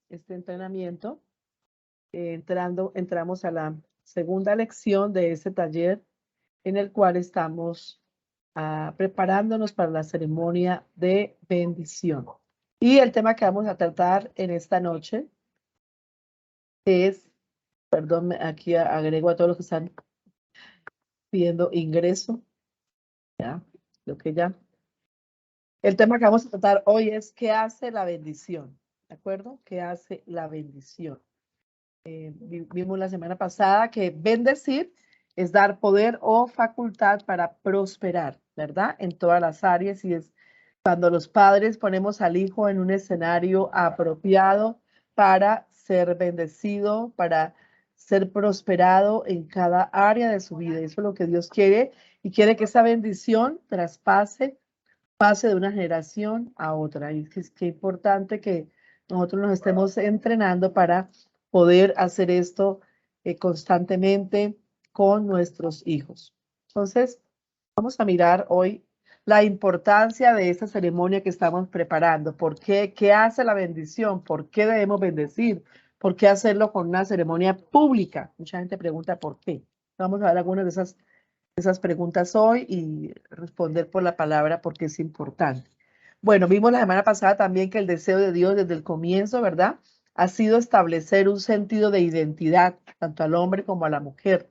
este entrenamiento. Entramos a la segunda lección de este taller en el cual estamos preparándonos para la ceremonia de bendición. Y el tema que vamos a tratar en esta noche es, perdón, aquí agrego a todos los que están pidiendo ingreso, ya, lo que ya. El tema que vamos a tratar hoy es ¿qué hace la bendición? ¿De acuerdo? ¿Qué hace la bendición? Vimos la semana pasada que bendecir es dar poder o facultad para prosperar, ¿verdad? En todas las áreas, y es cuando los padres ponemos al hijo en un escenario apropiado para ser bendecido, para ser prosperado en cada área de su vida. Eso es lo que Dios quiere, y quiere que esa bendición pase de una generación a otra. Y es que importante que nosotros nos estemos entrenando para poder hacer esto constantemente con nuestros hijos. Entonces, vamos a mirar hoy la importancia de esta ceremonia que estamos preparando. ¿Por qué? ¿Qué hace la bendición? ¿Por qué debemos bendecir? ¿Por qué hacerlo con una ceremonia pública? Mucha gente pregunta por qué. Vamos a ver algunas de esas preguntas hoy y responder por la palabra porque es importante. Bueno, vimos la semana pasada también que el deseo de Dios desde el comienzo, ¿verdad? Ha sido establecer un sentido de identidad, tanto al hombre como a la mujer,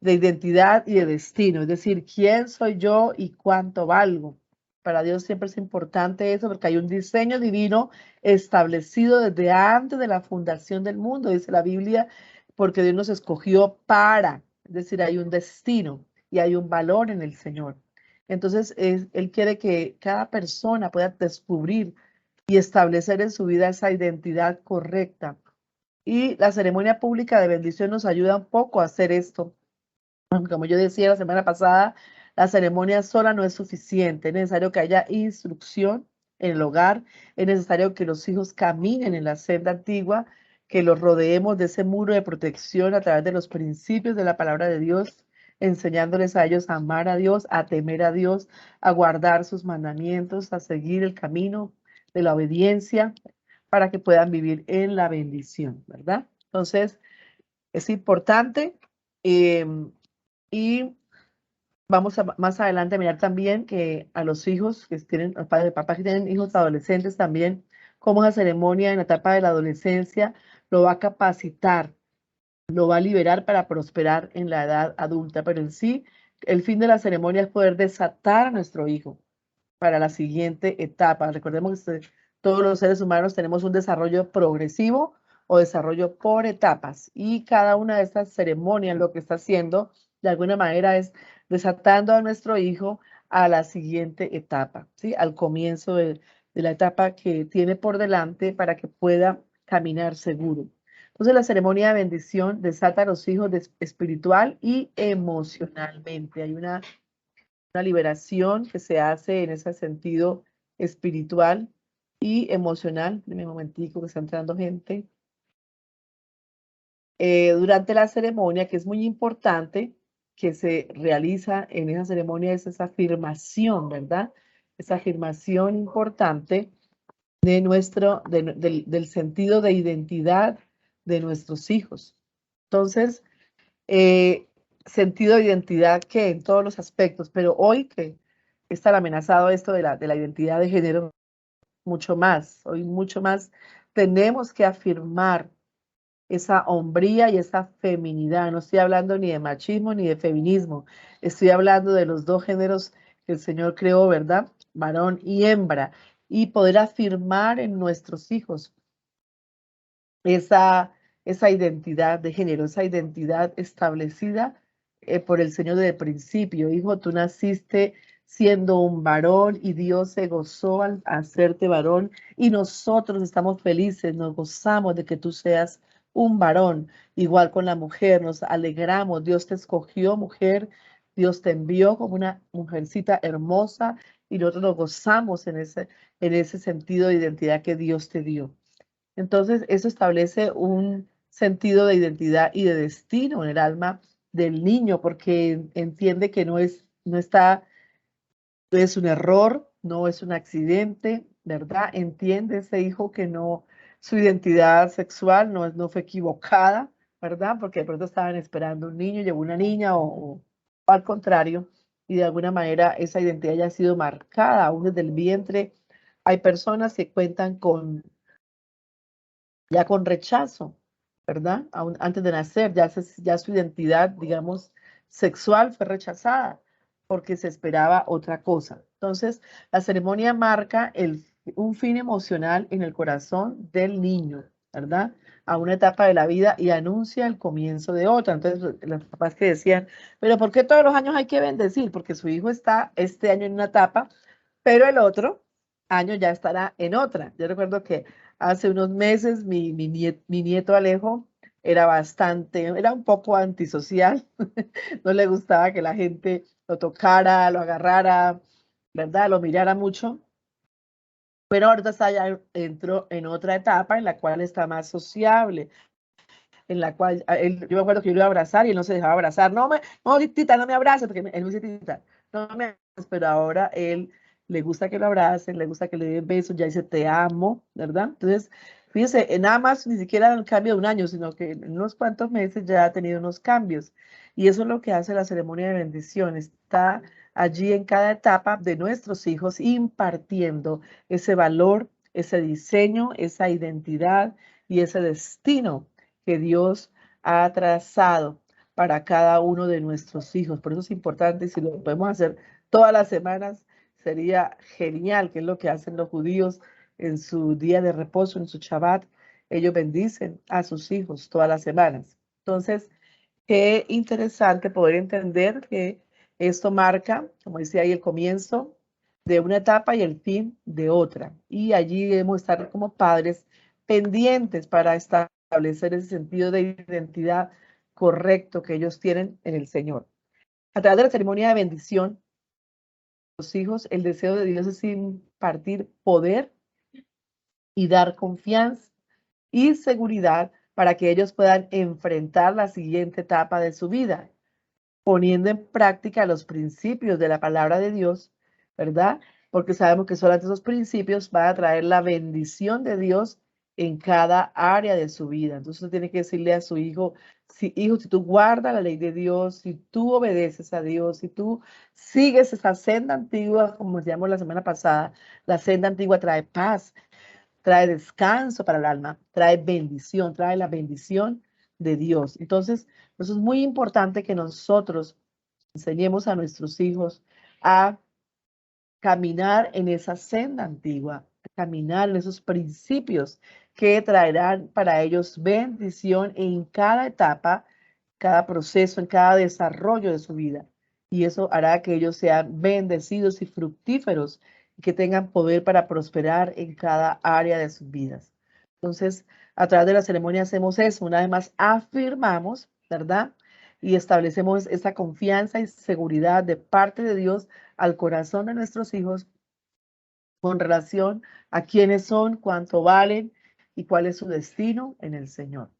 de identidad y de destino, es decir, quién soy yo y cuánto valgo. Para Dios siempre es importante eso porque hay un diseño divino establecido desde antes de la fundación del mundo, dice la Biblia, porque Dios nos escogió para, es decir, hay un destino y hay un valor en el Señor. Entonces, Él quiere que cada persona pueda descubrir y establecer en su vida esa identidad correcta. Y la ceremonia pública de bendición nos ayuda un poco a hacer esto. Como yo decía la semana pasada, la ceremonia sola no es suficiente. Es necesario que haya instrucción en el hogar. Es necesario que los hijos caminen en la senda antigua, que los rodeemos de ese muro de protección a través de los principios de la palabra de Dios, enseñándoles a ellos a amar a Dios, a temer a Dios, a guardar sus mandamientos, a seguir el camino de la obediencia para que puedan vivir en la bendición, ¿verdad? Entonces, es importante. Y vamos a más adelante a mirar también que a los hijos que tienen, los padres, papás que tienen hijos adolescentes también, cómo esa ceremonia en la etapa de la adolescencia lo va a capacitar, lo va a liberar para prosperar en la edad adulta. Pero en sí, el fin de la ceremonia es poder desatar a nuestro hijo para la siguiente etapa. Recordemos que todos los seres humanos tenemos un desarrollo progresivo o desarrollo por etapas, y cada una de estas ceremonias lo que está haciendo de alguna manera es desatando a nuestro hijo a la siguiente etapa, ¿sí? Al comienzo de la etapa que tiene por delante para que pueda caminar seguro. Entonces la ceremonia de bendición desata a los hijos espiritual y emocionalmente. Hay una liberación que se hace en ese sentido espiritual y emocional. Dime un momentico que está entrando gente. Durante la ceremonia, que es muy importante, que se realiza en esa ceremonia, es esa afirmación, ¿verdad? Esa afirmación importante de del sentido de identidad de nuestros hijos. Entonces, sentido de identidad que en todos los aspectos, pero hoy que está amenazado esto de la identidad de género, mucho más, hoy mucho más tenemos que afirmar esa hombría y esa feminidad. No estoy hablando ni de machismo ni de feminismo, estoy hablando de los dos géneros que el Señor creó, ¿verdad? Varón y hembra, y poder afirmar en nuestros hijos esa, esa identidad de género, esa identidad establecida por el Señor desde el principio. Hijo, tú naciste siendo un varón y Dios se gozó al hacerte varón, y nosotros estamos felices, nos gozamos de que tú seas un varón. Igual con la mujer, nos alegramos, Dios te escogió mujer, Dios te envió como una mujercita hermosa, y nosotros nos gozamos en ese sentido de identidad que Dios te dio. Entonces, eso establece un sentido de identidad y de destino en el alma del niño, porque entiende que no es un error, no es un accidente, ¿verdad? Entiende ese hijo que no su identidad sexual no fue equivocada, ¿verdad? Porque de pronto estaban esperando un niño, llegó una niña o al contrario, y de alguna manera esa identidad ya ha sido marcada aún desde el vientre. Hay personas que cuentan ya con rechazo, ¿verdad? Aún antes de nacer, ya su identidad, digamos, sexual fue rechazada porque se esperaba otra cosa. Entonces, la ceremonia marca un fin emocional en el corazón del niño, ¿verdad? A una etapa de la vida y anuncia el comienzo de otra. Entonces, los papás que decían, pero ¿por qué todos los años hay que bendecir? Porque su hijo está este año en una etapa, pero el otro año ya estará en otra. Yo recuerdo que hace unos meses mi nieto Alejo era un poco antisocial, no le gustaba que la gente lo tocara, lo agarrara, ¿verdad? Lo mirara mucho, pero ahorita entró en otra etapa en la cual está más sociable, en la cual yo me acuerdo que yo lo iba a abrazar y él no se dejaba abrazar. No, tita, no me abraces, porque él me dice, tita, no me abraces, pero ahora él le gusta que lo abracen, le gusta que le den besos, ya dice te amo, ¿verdad? Entonces, fíjense, nada más ni siquiera el cambio de un año, sino que en unos cuantos meses ya ha tenido unos cambios. Y eso es lo que hace la ceremonia de bendición. Está allí en cada etapa de nuestros hijos impartiendo ese valor, ese diseño, esa identidad y ese destino que Dios ha trazado para cada uno de nuestros hijos. Por eso es importante, y si lo podemos hacer todas las semanas, sería genial, que es lo que hacen los judíos en su día de reposo, en su Shabbat. Ellos bendicen a sus hijos todas las semanas. Entonces, qué interesante poder entender que esto marca, como decía ahí, el comienzo de una etapa y el fin de otra. Y allí debemos estar como padres pendientes para establecer ese sentido de identidad correcto que ellos tienen en el Señor. A través de la ceremonia de bendición, los hijos, el deseo de Dios es impartir poder y dar confianza y seguridad para que ellos puedan enfrentar la siguiente etapa de su vida, poniendo en práctica los principios de la palabra de Dios, ¿verdad? Porque sabemos que solamente esos principios van a traer la bendición de Dios en cada área de su vida. Entonces usted tiene que decirle a su hijo, hijo, si tú guardas la ley de Dios, si tú obedeces a Dios, si tú sigues esa senda antigua, como decíamos la semana pasada, la senda antigua trae paz, trae descanso para el alma, trae bendición, trae la bendición de Dios. Entonces, eso es muy importante que nosotros enseñemos a nuestros hijos a caminar en esa senda antigua, a caminar en esos principios que traerán para ellos bendición en cada etapa, cada proceso, en cada desarrollo de su vida. Y eso hará que ellos sean bendecidos y fructíferos y que tengan poder para prosperar en cada área de sus vidas. Entonces, a través de la ceremonia hacemos eso. Una vez más, afirmamos, ¿verdad? Y establecemos esa confianza y seguridad de parte de Dios al corazón de nuestros hijos con relación a quiénes son, cuánto valen y cuál es su destino en el Señor.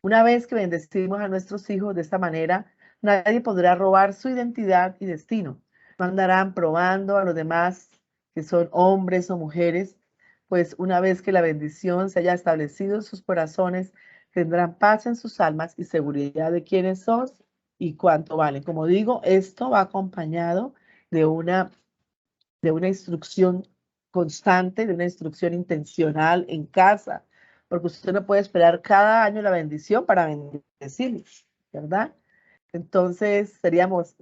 Una vez que bendecimos a nuestros hijos de esta manera, nadie podrá robar su identidad y destino. No andarán probando a los demás que son hombres o mujeres, pues una vez que la bendición se haya establecido en sus corazones, tendrán paz en sus almas y seguridad de quiénes son y cuánto valen. Como digo, esto va acompañado de una instrucción constante, de una instrucción intencional en casa, porque usted no puede esperar cada año la bendición para bendecirlos, ¿verdad? Entonces seríamos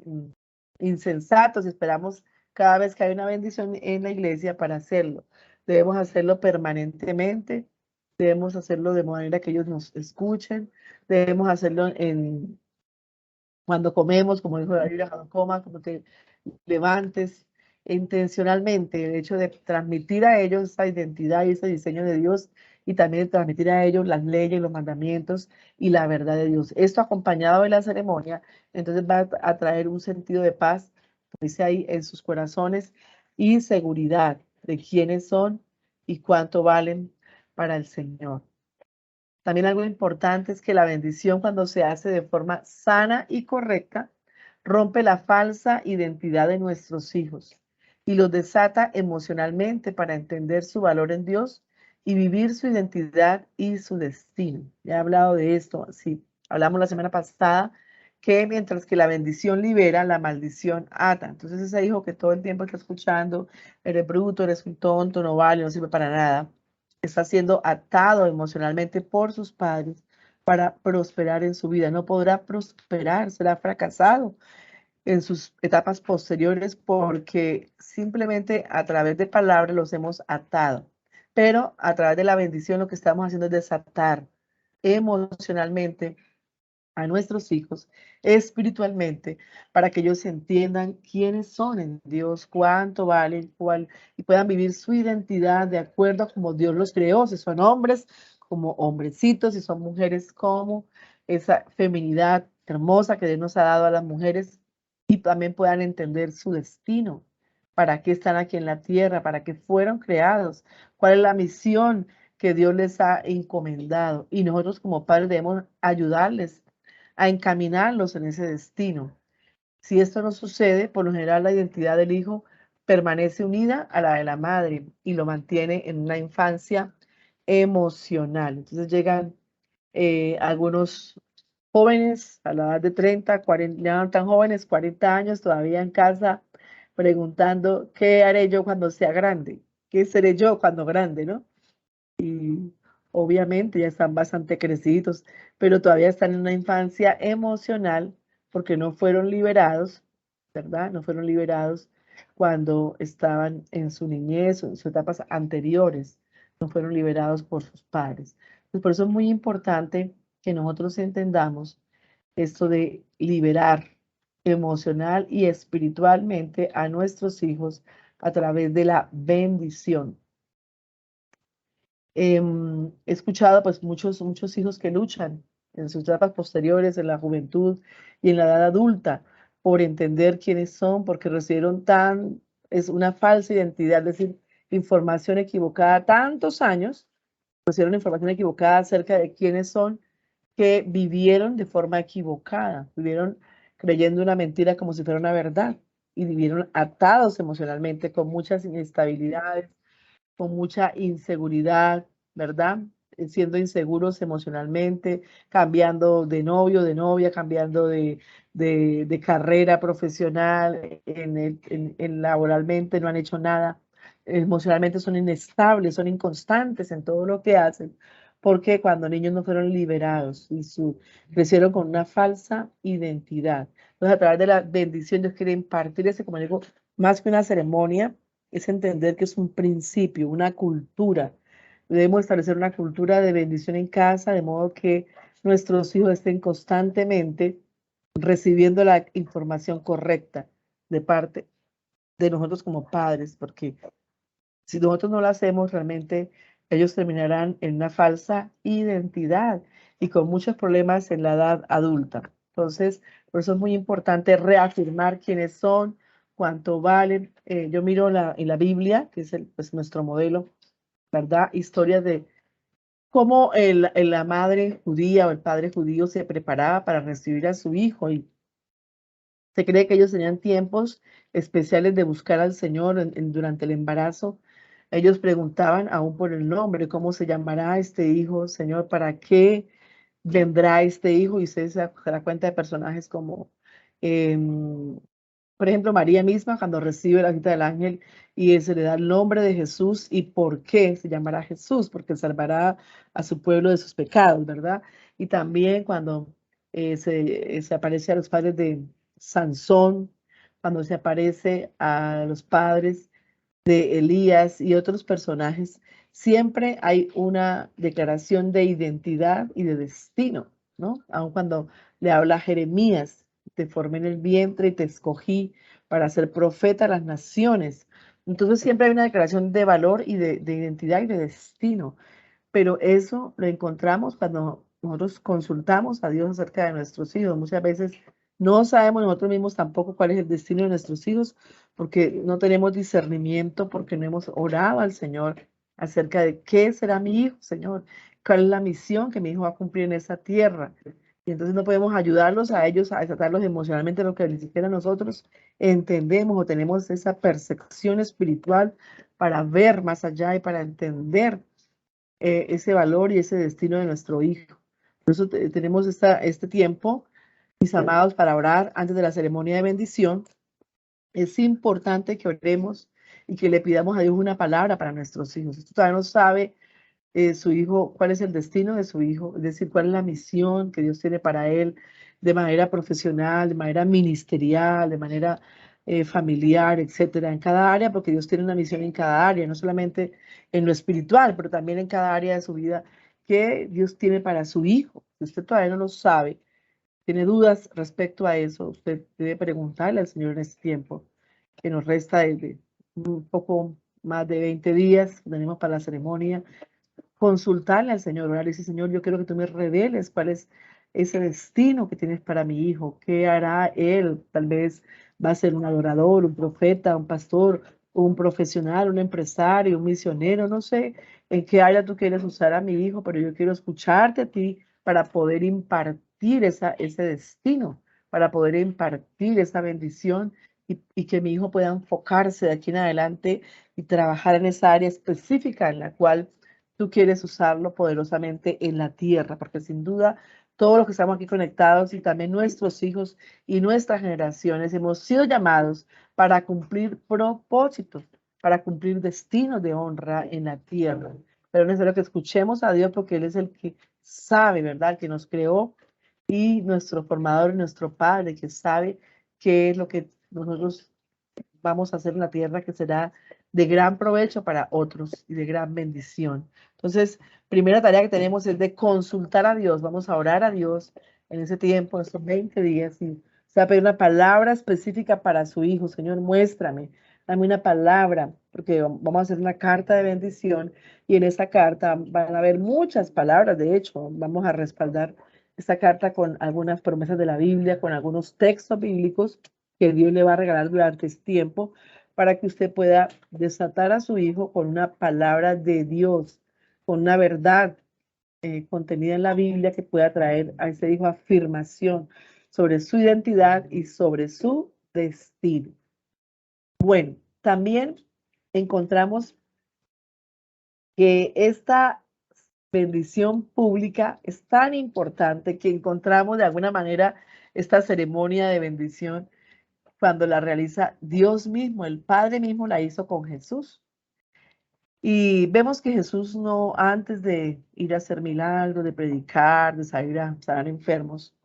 insensatos si esperamos cada vez que hay una bendición en la iglesia para hacerlo. Debemos hacerlo permanentemente, debemos hacerlo de manera que ellos nos escuchen, debemos hacerlo cuando comemos, como dijo la Biblia, cuando comas, como te levantes intencionalmente, el hecho de transmitir a ellos esa identidad y ese diseño de Dios y también de transmitir a ellos las leyes, los mandamientos y la verdad de Dios. Esto acompañado de la ceremonia, entonces va a traer un sentido de paz, como dice ahí, en sus corazones y seguridad de quiénes son y cuánto valen para el Señor. También algo importante es que la bendición, cuando se hace de forma sana y correcta, rompe la falsa identidad de nuestros hijos y los desata emocionalmente para entender su valor en Dios y vivir su identidad y su destino. Ya he hablado de esto, sí, hablamos la semana pasada que mientras que la bendición libera, la maldición ata. Entonces ese hijo que todo el tiempo está escuchando, eres bruto, eres un tonto, no vale, no sirve para nada, está siendo atado emocionalmente por sus padres para prosperar en su vida. No podrá prosperar, será fracasado en sus etapas posteriores porque simplemente a través de palabras los hemos atado. Pero a través de la bendición lo que estamos haciendo es desatar emocionalmente a nuestros hijos espiritualmente para que ellos entiendan quiénes son en Dios, cuánto valen, cuál, y puedan vivir su identidad de acuerdo a como Dios los creó, si son hombres como hombrecitos, si son mujeres como esa feminidad hermosa que Dios nos ha dado a las mujeres y también puedan entender su destino, para qué están aquí en la tierra, para qué fueron creados, cuál es la misión que Dios les ha encomendado y nosotros como padres debemos ayudarles a encaminarlos en ese destino. Si esto no sucede, por lo general la identidad del hijo permanece unida a la de la madre y lo mantiene en una infancia emocional. Entonces llegan algunos jóvenes a la edad de 30, 40, ya no tan jóvenes, 40 años, todavía en casa, preguntando, ¿qué haré yo cuando sea grande? ¿Qué seré yo cuando grande, no? Y obviamente ya están bastante crecidos, pero todavía están en una infancia emocional porque no fueron liberados, ¿verdad? No fueron liberados cuando estaban en su niñez o en sus etapas anteriores, no fueron liberados por sus padres. Entonces, por eso es muy importante que nosotros entendamos esto de liberar emocional y espiritualmente a nuestros hijos a través de la bendición. He escuchado pues muchos hijos que luchan en sus etapas posteriores, en la juventud y en la edad adulta, por entender quiénes son, porque recibieron es una falsa identidad, es decir, información equivocada, tantos años, recibieron información equivocada acerca de quiénes son, que vivieron de forma equivocada, vivieron creyendo una mentira como si fuera una verdad y vivieron atados emocionalmente con muchas inestabilidades, con mucha inseguridad, ¿verdad? Siendo inseguros emocionalmente, cambiando de novio, de novia, cambiando de carrera profesional, en laboralmente no han hecho nada, emocionalmente son inestables, son inconstantes en todo lo que hacen, porque cuando niños no fueron liberados y crecieron con una falsa identidad. Entonces, a través de la bendición, Dios quiere impartir ese, como digo, más que una ceremonia, es entender que es un principio, una cultura. Debemos establecer una cultura de bendición en casa, de modo que nuestros hijos estén constantemente recibiendo la información correcta de parte de nosotros como padres, porque si nosotros no lo hacemos, realmente ellos terminarán en una falsa identidad y con muchos problemas en la edad adulta. Entonces, por eso es muy importante reafirmar quiénes son, cuánto valen. Yo miro en la Biblia, que es pues, nuestro modelo, ¿verdad? Historias de cómo la madre judía o el padre judío se preparaba para recibir a su hijo y se cree que ellos tenían tiempos especiales de buscar al Señor durante el embarazo. Ellos preguntaban aún por el nombre, ¿cómo se llamará este hijo, Señor? ¿Para qué vendrá este hijo? Y usted se da cuenta de personajes como, em, por ejemplo, María misma cuando recibe la visita del ángel y se le da el nombre de Jesús y por qué se llamará Jesús, porque salvará a su pueblo de sus pecados, ¿verdad? Y también cuando se aparece a los padres de Sansón, cuando se aparece a los padres de Elías y otros personajes, siempre hay una declaración de identidad y de destino, ¿no? Aun cuando le habla a Jeremías, te formé en el vientre y te escogí para ser profeta a las naciones. Entonces siempre hay una declaración de valor y de identidad y de destino, pero eso lo encontramos cuando nosotros consultamos a Dios acerca de nuestros hijos. Muchas veces no sabemos nosotros mismos tampoco cuál es el destino de nuestros hijos, porque no tenemos discernimiento, porque no hemos orado al Señor acerca de qué será mi hijo, Señor, cuál es la misión que mi hijo va a cumplir en esa tierra. Y entonces no podemos ayudarlos a ellos a desatarlos emocionalmente, lo que ni siquiera nosotros entendemos o tenemos esa percepción espiritual para ver más allá y para entender ese valor y ese destino de nuestro hijo. Por eso tenemos este tiempo, mis amados, para orar antes de la ceremonia de bendición. Es importante que oremos y que le pidamos a Dios una palabra para nuestros hijos. Usted todavía no sabe su hijo, cuál es el destino de su hijo, es decir, cuál es la misión que Dios tiene para él de manera profesional, de manera ministerial, de manera familiar, etcétera, en cada área, porque Dios tiene una misión en cada área, no solamente en lo espiritual, pero también en cada área de su vida que Dios tiene para su hijo. Si usted todavía no lo sabe, tiene dudas respecto a eso, usted debe preguntarle al Señor en este tiempo que nos resta de un poco más de 20 días que tenemos para la ceremonia, consultarle al Señor, orar y decir, Señor, yo quiero que tú me reveles cuál es ese destino que tienes para mi hijo, qué hará él, tal vez va a ser un adorador, un profeta, un pastor, un profesional, un empresario, un misionero, no sé en qué área tú quieres usar a mi hijo, pero yo quiero escucharte a ti para poder impartir ese destino, para poder impartir esa bendición y que mi hijo pueda enfocarse de aquí en adelante y trabajar en esa área específica en la cual tú quieres usarlo poderosamente en la tierra, porque sin duda todos los que estamos aquí conectados y también nuestros hijos y nuestras generaciones hemos sido llamados para cumplir propósitos, para cumplir destinos de honra en la tierra. Pero es necesario que escuchemos a Dios porque Él es el que sabe, ¿verdad? El que nos creó y nuestro formador y nuestro Padre que sabe qué es lo que nosotros vamos a hacer en la tierra que será de gran provecho para otros y de gran bendición. Entonces, primera tarea que tenemos es de consultar a Dios. Vamos a orar a Dios en ese tiempo, en estos 20 días, y se va a pedir una palabra específica para su hijo. Señor, muéstrame, dame una palabra, porque vamos a hacer una carta de bendición y en esta carta van a haber muchas palabras. De hecho, vamos a respaldar esta carta con algunas promesas de la Biblia, con algunos textos bíblicos que Dios le va a regalar durante este tiempo para que usted pueda desatar a su hijo con una palabra de Dios, con una verdad contenida en la Biblia que pueda traer a ese hijo afirmación sobre su identidad y sobre su destino. Bueno, también encontramos que esta bendición pública es tan importante que encontramos de alguna manera esta ceremonia de bendición cuando la realiza Dios mismo, el Padre mismo la hizo con Jesús. Y vemos que Jesús no, antes de ir a hacer milagros, de predicar, de salir a sanar enfermos,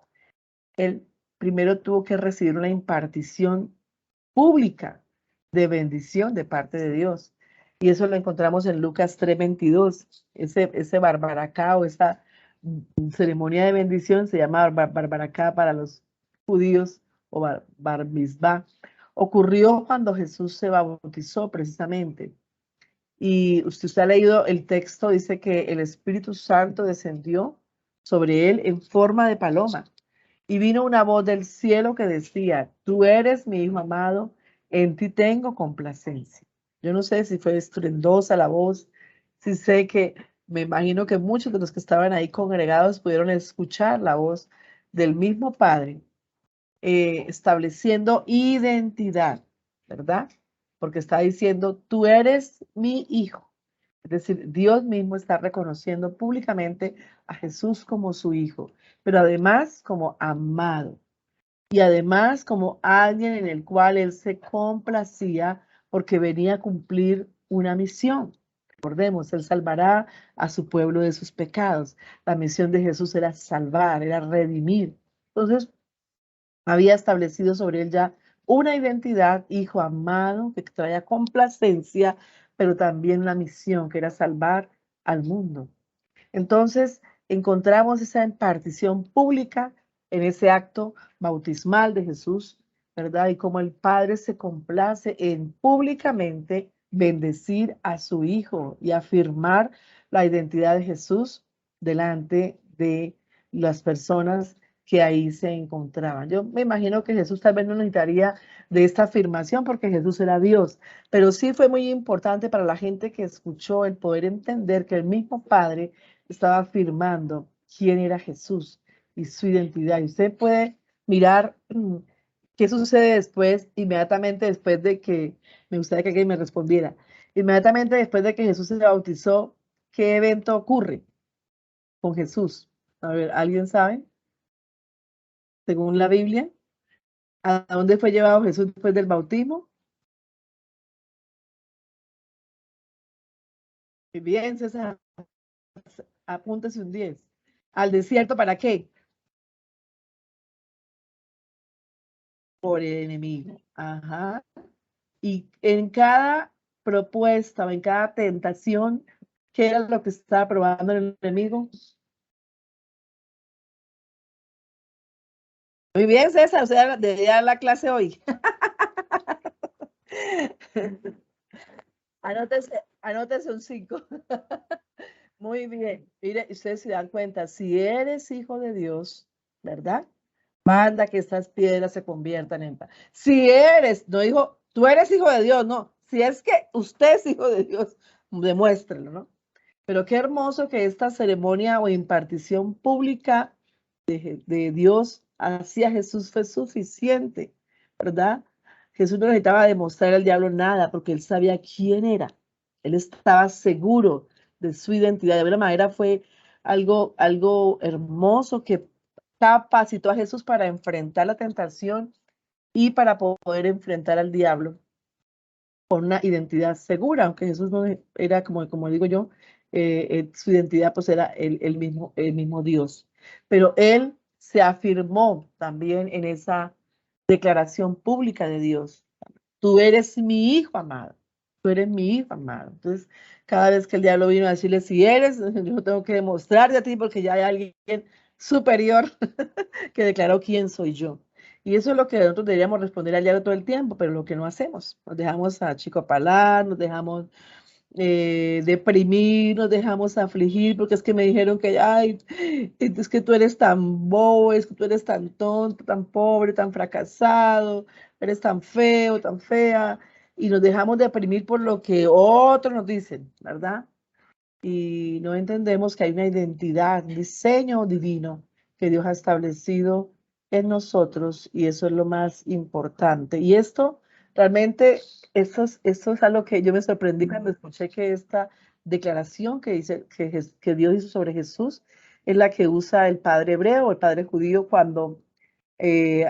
él primero tuvo que recibir una impartición pública de bendición de parte de Dios. Y eso lo encontramos en Lucas 3:22. Ese barbaracá o esa ceremonia de bendición se llama barbaracá para los judíos o bar mitzvah. Ocurrió cuando Jesús se bautizó precisamente. Y usted ha leído el texto, dice que el Espíritu Santo descendió sobre él en forma de paloma. Y vino una voz del cielo que decía, tú eres mi hijo amado, en ti tengo complacencia. Yo no sé si fue estruendosa la voz, si sé que, me imagino que muchos de los que estaban ahí congregados pudieron escuchar la voz del mismo Padre, estableciendo identidad, ¿verdad? Porque está diciendo, tú eres mi hijo. Es decir, Dios mismo está reconociendo públicamente a Jesús como su hijo, pero además como amado y además como alguien en el cual él se complacía porque venía a cumplir una misión. Recordemos, él salvará a su pueblo de sus pecados. La misión de Jesús era salvar, era redimir. Entonces, había establecido sobre él ya una identidad, hijo amado, que traía complacencia, pero también una misión que era salvar al mundo. Entonces, encontramos esa impartición pública en ese acto bautismal de Jesús, ¿verdad? Y como el Padre se complace en públicamente bendecir a su Hijo y afirmar la identidad de Jesús delante de las personas que ahí se encontraban. Yo me imagino que Jesús tal vez no necesitaría de esta afirmación porque Jesús era Dios, pero sí fue muy importante para la gente que escuchó el poder entender que el mismo Padre estaba afirmando quién era Jesús y su identidad. Y usted puede mirar qué sucede después, inmediatamente después de que, me gustaría que alguien me respondiera, inmediatamente después de que Jesús se bautizó, ¿qué evento ocurre con Jesús? A ver, ¿alguien sabe? Según la Biblia, ¿a dónde fue llevado Jesús después del bautismo? Muy bien, César, apúntese un 10. ¿Al desierto para qué? Por el enemigo. Ajá. Y en cada propuesta o en cada tentación, ¿qué era lo que estaba probando el enemigo? Muy bien, César, o sea, debería dar la clase hoy. Anótese un 5. Muy bien. Mire, ustedes se dan cuenta, si eres hijo de Dios, ¿verdad? Manda que estas piedras se conviertan en pan. Si eres, no dijo, tú eres hijo de Dios, no. Si es que usted es hijo de Dios, demuéstrelo, ¿no? Pero qué hermoso que esta ceremonia o impartición pública de Dios hacia Jesús fue suficiente, ¿verdad? Jesús no necesitaba demostrar al diablo nada porque él sabía quién era. Él estaba seguro de su identidad. De alguna manera fue algo hermoso que capacitó a Jesús para enfrentar la tentación y para poder enfrentar al diablo con una identidad segura, aunque Jesús no era, como digo yo, su identidad pues era el mismo Dios. Pero él se afirmó también en esa declaración pública de Dios. Tú eres mi hijo amado. Tú eres mi hijo amado. Entonces, cada vez que el diablo vino a decirle, si eres, yo tengo que demostrarte a ti porque ya hay alguien superior que declaró quién soy yo. Y eso es lo que nosotros deberíamos responder al diablo todo el tiempo, pero lo que no hacemos. Nos dejamos achicopalar, nos dejamos deprimir, nos dejamos afligir, porque es que me dijeron que, ay, es que tú eres tan bobo, es que tú eres tan tonto, tan pobre, tan fracasado, eres tan feo, tan fea, y nos dejamos deprimir por lo que otros nos dicen, ¿verdad? Y no entendemos que hay una identidad, un diseño divino que Dios ha establecido en nosotros y eso es lo más importante. Y esto realmente, esto es algo que yo me sorprendí cuando escuché que esta declaración que dice que Dios hizo sobre Jesús es la que usa el padre hebreo, el padre judío cuando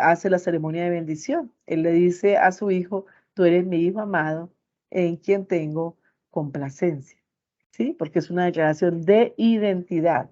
hace la ceremonia de bendición. Él le dice a su hijo, tú eres mi hijo amado en quien tengo complacencia. ¿Sí? Porque es una declaración de identidad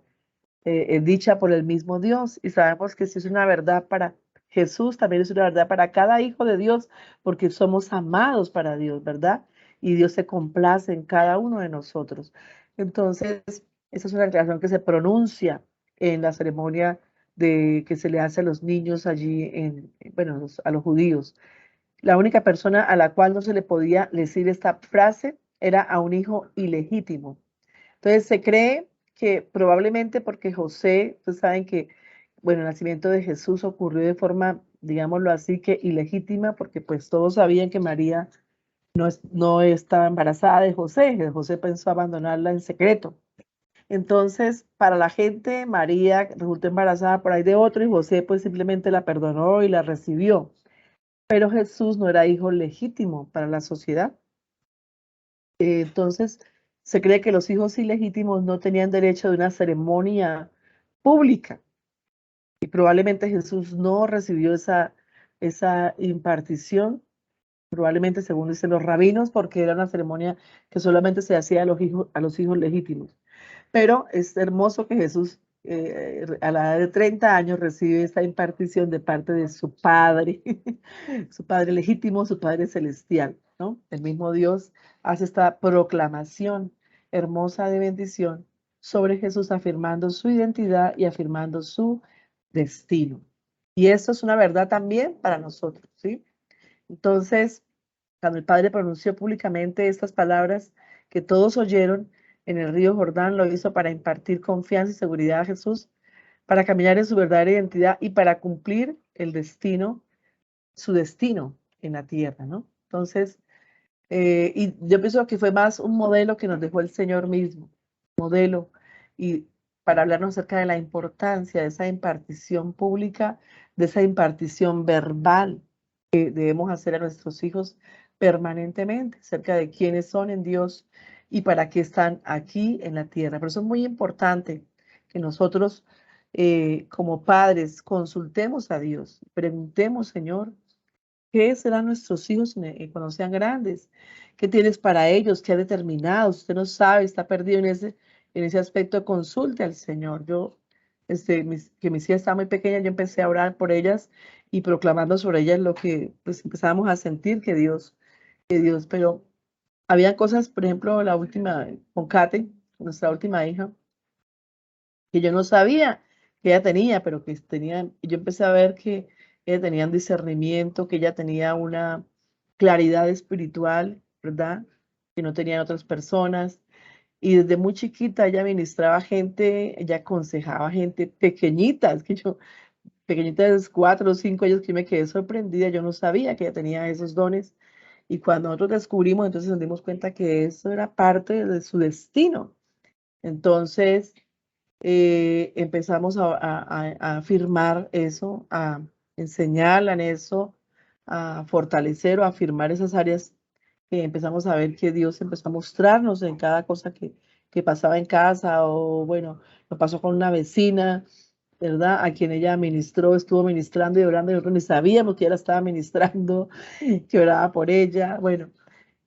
dicha por el mismo Dios. Y sabemos que si es una verdad para Jesús, también es una verdad para cada hijo de Dios, porque somos amados para Dios, ¿verdad? Y Dios se complace en cada uno de nosotros. Entonces, esa es una declaración que se pronuncia en la ceremonia que se le hace a los niños allí, bueno, a los judíos. La única persona a la cual no se le podía decir esta frase era a un hijo ilegítimo. Entonces se cree que probablemente porque José, ustedes saben que, bueno, el nacimiento de Jesús ocurrió de forma, digámoslo así, que ilegítima, porque pues todos sabían que María no estaba embarazada de José. José pensó abandonarla en secreto. Entonces, para la gente, María resultó embarazada por ahí de otro y José pues simplemente la perdonó y la recibió. Pero Jesús no era hijo legítimo para la sociedad. Entonces, se cree que los hijos ilegítimos no tenían derecho de una ceremonia pública y probablemente Jesús no recibió esa impartición, probablemente según dicen los rabinos, porque era una ceremonia que solamente se hacía a los hijos legítimos. Pero es hermoso que Jesús a la edad de 30 años recibe esta impartición de parte de su Padre, su Padre legítimo, su Padre celestial, ¿no? El mismo Dios hace esta proclamación hermosa de bendición sobre Jesús, afirmando su identidad y afirmando su destino. Y esto es una verdad también para nosotros, ¿sí? Entonces, cuando el Padre pronunció públicamente estas palabras que todos oyeron en el río Jordán, lo hizo para impartir confianza y seguridad a Jesús, para caminar en su verdadera identidad y para cumplir su destino en la tierra, ¿no? Entonces, y yo pienso que fue más un modelo que nos dejó el Señor mismo, modelo, y para hablarnos acerca de la importancia de esa impartición pública, de esa impartición verbal que debemos hacer a nuestros hijos permanentemente, acerca de quiénes son en Dios y para qué están aquí en la tierra. Por eso es muy importante que nosotros, como padres, consultemos a Dios, preguntemos, Señor, ¿qué serán nuestros hijos cuando sean grandes? ¿Qué tienes para ellos? ¿Qué ha determinado? Si usted no sabe, está perdido en ese aspecto, consulte al Señor. Yo, que mis hijas estaban muy pequeñas, yo empecé a orar por ellas y proclamando sobre ellas lo que pues empezábamos a sentir pero había cosas, por ejemplo, la última, con Kate, nuestra última hija, que yo no sabía que ella tenía, pero que tenía, yo empecé a ver que ella tenía un discernimiento, que ella tenía una claridad espiritual, ¿verdad? Que no tenían otras personas. Y desde muy chiquita ella ministraba gente, ella aconsejaba gente pequeñita, es que yo, pequeñitas, 4 o 5 años, que yo me quedé sorprendida, yo no sabía que ella tenía esos dones. Y cuando nosotros descubrimos, entonces nos dimos cuenta que eso era parte de su destino. Entonces, empezamos a afirmar eso, a enseñarla en eso, a fortalecer o a afirmar esas áreas que empezamos a ver que Dios empezó a mostrarnos en cada cosa que pasaba en casa o bueno, lo pasó con una vecina, ¿verdad? A quien ella ministró, estuvo ministrando y orando y nosotros ni sabíamos que ella la estaba ministrando, que oraba por ella. Bueno,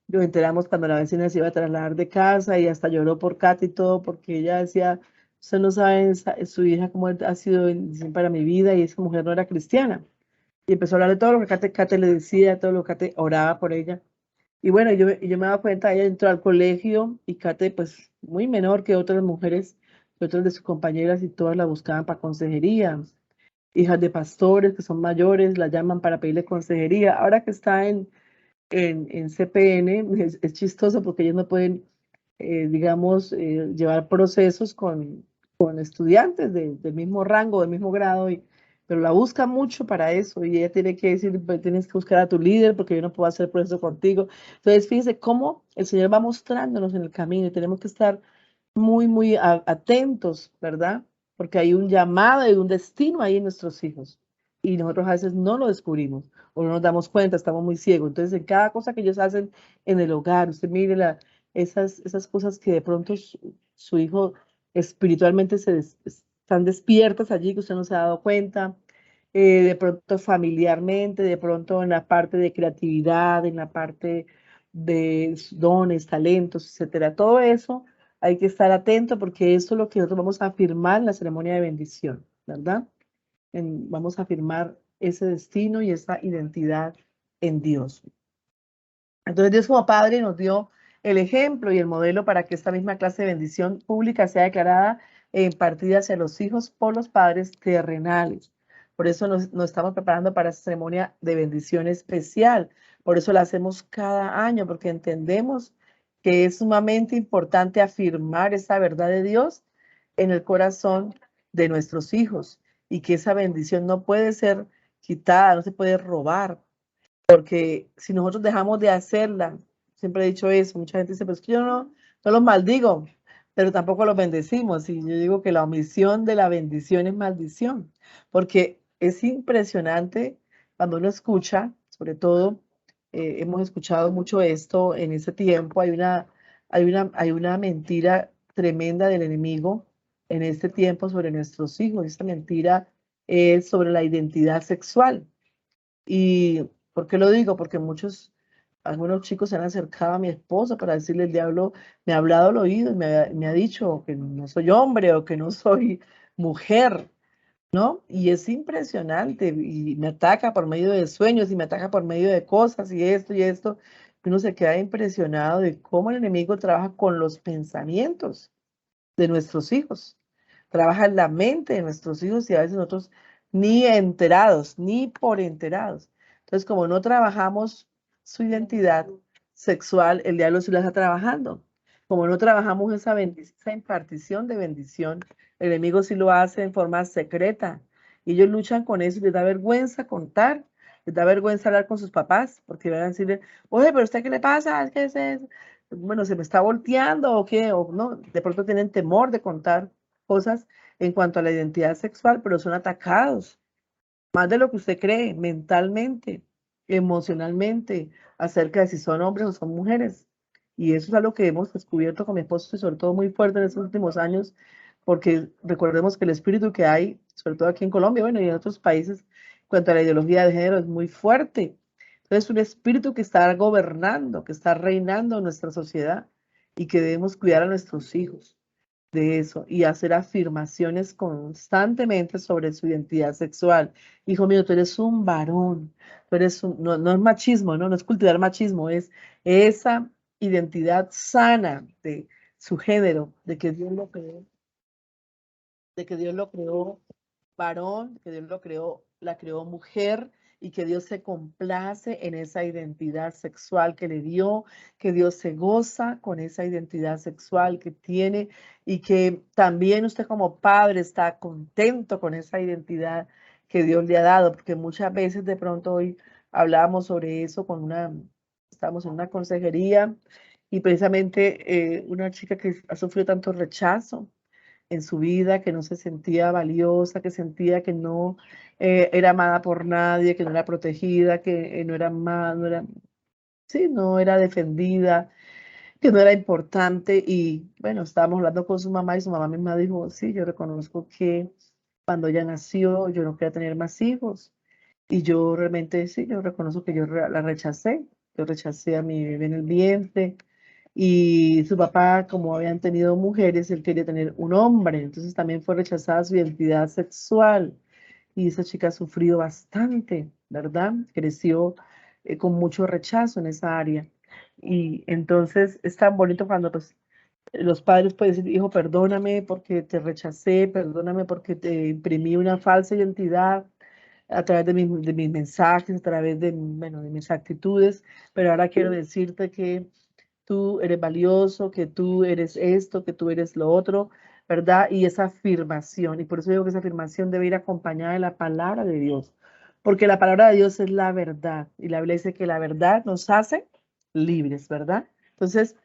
nos enteramos cuando la vecina se iba a trasladar de casa y hasta lloró por Katy y todo, porque ella decía, usted no sabe su hija cómo ha sido bendición para mi vida y esa mujer no era cristiana. Y empezó a hablar de todo lo que Kate le decía, todo lo que Kate oraba por ella. Y bueno, yo me daba cuenta, ella entró al colegio y Kate, pues muy menor que otras mujeres, que otras de sus compañeras y todas la buscaban para consejería. Hijas de pastores que son mayores, la llaman para pedirle consejería. Ahora que está en CPN, es chistoso porque ellos no pueden, digamos, llevar procesos con estudiantes del mismo rango, del mismo grado, pero la busca mucho para eso y ella tiene que decir, "Pues, tienes que buscar a tu líder porque yo no puedo hacer proceso contigo". Entonces, fíjense cómo el Señor va mostrándonos en el camino y tenemos que estar muy, muy atentos, ¿verdad? Porque hay un llamado y un destino ahí en nuestros hijos y nosotros a veces no lo descubrimos o no nos damos cuenta, estamos muy ciegos. Entonces, en cada cosa que ellos hacen en el hogar, usted mire esas cosas que de pronto su hijo espiritualmente están despiertas allí, que usted no se ha dado cuenta, de pronto familiarmente, de pronto en la parte de creatividad, en la parte de dones, talentos, etcétera. Todo eso hay que estar atento porque eso es lo que nosotros vamos a afirmar en la ceremonia de bendición, ¿verdad? Vamos a afirmar ese destino y esa identidad en Dios. Entonces Dios como Padre nos dio el ejemplo y el modelo para que esta misma clase de bendición pública sea declarada e impartida hacia los hijos por los padres terrenales. Por eso nos estamos preparando para esta ceremonia de bendición especial. Por eso la hacemos cada año, porque entendemos que es sumamente importante afirmar esa verdad de Dios en el corazón de nuestros hijos y que esa bendición no puede ser quitada, no se puede robar, porque si nosotros dejamos de hacerla, siempre he dicho eso, mucha gente dice, pues que yo no los maldigo, pero tampoco los bendecimos. Y yo digo que la omisión de la bendición es maldición, porque es impresionante cuando uno escucha, sobre todo, hemos escuchado mucho esto en ese tiempo, hay una mentira tremenda del enemigo en este tiempo sobre nuestros hijos. Esta mentira es sobre la identidad sexual. ¿Y por qué lo digo? Porque algunos chicos se han acercado a mi esposa para decirle, el diablo me ha hablado al oído y me ha dicho que no soy hombre o que no soy mujer, ¿no? Y es impresionante y me ataca por medio de sueños y me ataca por medio de cosas y esto y esto. Uno se queda impresionado de cómo el enemigo trabaja con los pensamientos de nuestros hijos, trabaja en la mente de nuestros hijos y a veces nosotros ni enterados, ni por enterados. Entonces, como no trabajamos su identidad sexual, el diablo sí la está trabajando. Como no trabajamos esa impartición de bendición, el enemigo sí lo hace en forma secreta. Y ellos luchan con eso y les da vergüenza contar, les da vergüenza hablar con sus papás, porque van a decirle, oye, pero ¿usted qué le pasa? Es que bueno, se me está volteando o qué, o no, de pronto tienen temor de contar cosas en cuanto a la identidad sexual, pero son atacados, más de lo que usted cree, mentalmente, emocionalmente, acerca de si son hombres o son mujeres. Y eso es algo que hemos descubierto con mi esposo y sobre todo muy fuerte en estos últimos años, porque recordemos que el espíritu que hay, sobre todo aquí en Colombia, bueno, y en otros países, en cuanto a la ideología de género, es muy fuerte. Entonces, es un espíritu que está gobernando, que está reinando en nuestra sociedad y que debemos cuidar a nuestros hijos de eso y hacer afirmaciones constantemente sobre su identidad sexual. Hijo mío, tú eres un varón, tú eres no, no es machismo, ¿no? No es cultivar machismo, es esa identidad sana de su género, de que Dios lo creó, de que Dios lo creó varón, que Dios lo creó, la creó mujer y que Dios se complace en esa identidad sexual que le dio, que Dios se goza con esa identidad sexual que tiene y que también usted como padre está contento con esa identidad que Dios le ha dado, porque muchas veces de pronto hoy hablábamos sobre eso estamos en una consejería y precisamente una chica que ha sufrido tanto rechazo en su vida, que no se sentía valiosa, que sentía que no era amada por nadie, que no era protegida, que no era amada, no era, sí, no era defendida, que no era importante. Y bueno, estábamos hablando con su mamá y su mamá misma dijo, sí, yo reconozco que cuando ella nació yo no quería tener más hijos. Y yo realmente sí, yo reconozco que la rechacé. Yo rechacé a mi bebé en el vientre. Y su papá, como habían tenido mujeres, él quería tener un hombre. Entonces también fue rechazada su identidad sexual. Y esa chica ha sufrido bastante, ¿verdad? Creció con mucho rechazo en esa área. Y entonces es tan bonito cuando pues, los padres pueden decir, hijo, perdóname porque te rechacé, perdóname porque te imprimí una falsa identidad a través de mis mensajes, a través de, bueno, de mis actitudes, pero ahora quiero decirte que tú eres valioso, que tú eres esto, que tú eres lo otro, ¿verdad? Y esa afirmación, y por eso digo que esa afirmación debe ir acompañada de la palabra de Dios, porque la palabra de Dios es la verdad, y la Biblia dice que la verdad nos hace libres, ¿verdad? Entonces,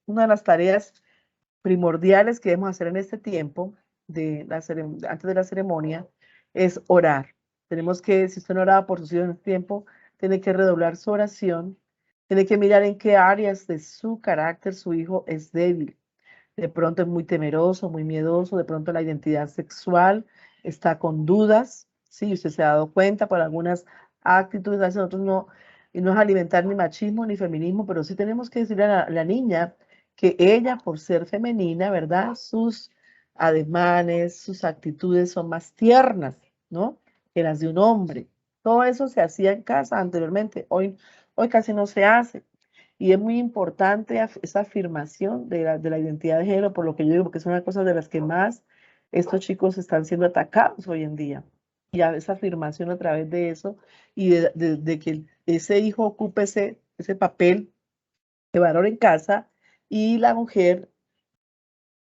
una de las tareas primordiales que debemos hacer en este tiempo, antes de la ceremonia, es orar. Tenemos que, si usted no oraba por sus hijos en este tiempo, tiene que redoblar su oración, tiene que mirar en qué áreas de su carácter su hijo es débil. De pronto es muy temeroso, muy miedoso, de pronto la identidad sexual está con dudas, ¿sí? Usted se ha dado cuenta por algunas actitudes, a veces nosotros no, y no es alimentar ni machismo ni feminismo, pero sí tenemos que decirle a la niña que ella, por ser femenina, ¿verdad? Sus ademanes, sus actitudes son más tiernas, ¿no? Que las de un hombre. Todo eso se hacía en casa anteriormente, hoy casi no se hace. Y es muy importante esa afirmación de la identidad de género, por lo que yo digo, porque es una cosa de las que más estos chicos están siendo atacados hoy en día. Y esa afirmación a través de eso y de que ese hijo ocupe ese papel de varón en casa y la mujer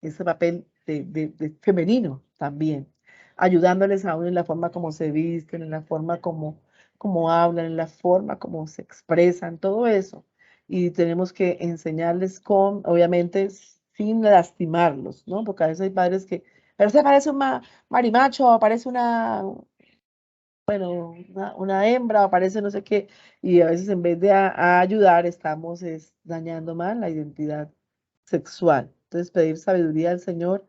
ese papel de femenino también, ayudándoles aún en la forma como se visten, en la forma como hablan, en la forma como se expresan, todo eso. Y tenemos que enseñarles obviamente, sin lastimarlos, ¿no? Porque a veces hay padres que, pero se parece un marimacho, parece bueno, una hembra, o parece no sé qué, y a veces en vez de ayudar, estamos dañando más la identidad sexual. Entonces, pedir sabiduría al Señor,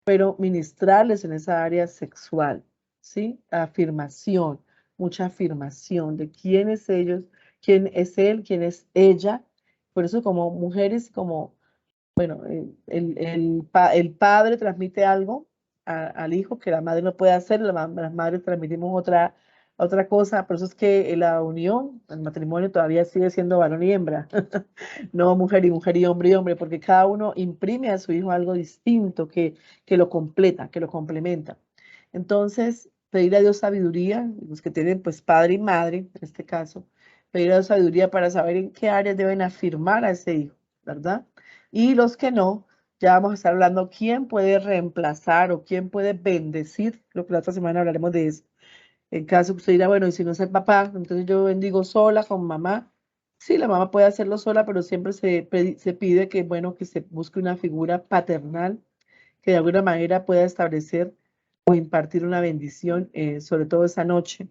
pero ministrarles en esa área sexual, ¿sí? Afirmación, mucha afirmación de quién es ellos, quién es él, quién es ella. Por eso como mujeres, como, bueno, el padre transmite algo al hijo que la madre no puede hacer, las madres transmitimos otra cosa, por eso es que la unión, el matrimonio todavía sigue siendo varón y hembra, no mujer y hombre y hombre, porque cada uno imprime a su hijo algo distinto que lo completa, que lo complementa. Entonces, pedir a Dios sabiduría, los que tienen pues padre y madre, en este caso, pedir a Dios sabiduría para saber en qué áreas deben afirmar a ese hijo, ¿verdad? Y los que no, ya vamos a estar hablando quién puede reemplazar o quién puede bendecir, creo que la otra semana hablaremos de eso. En caso que usted dirá, bueno, y si no es el papá, entonces yo bendigo sola con mamá. Sí, la mamá puede hacerlo sola, pero siempre se pide que, bueno, que se busque una figura paternal que de alguna manera pueda establecer o impartir una bendición, sobre todo esa noche.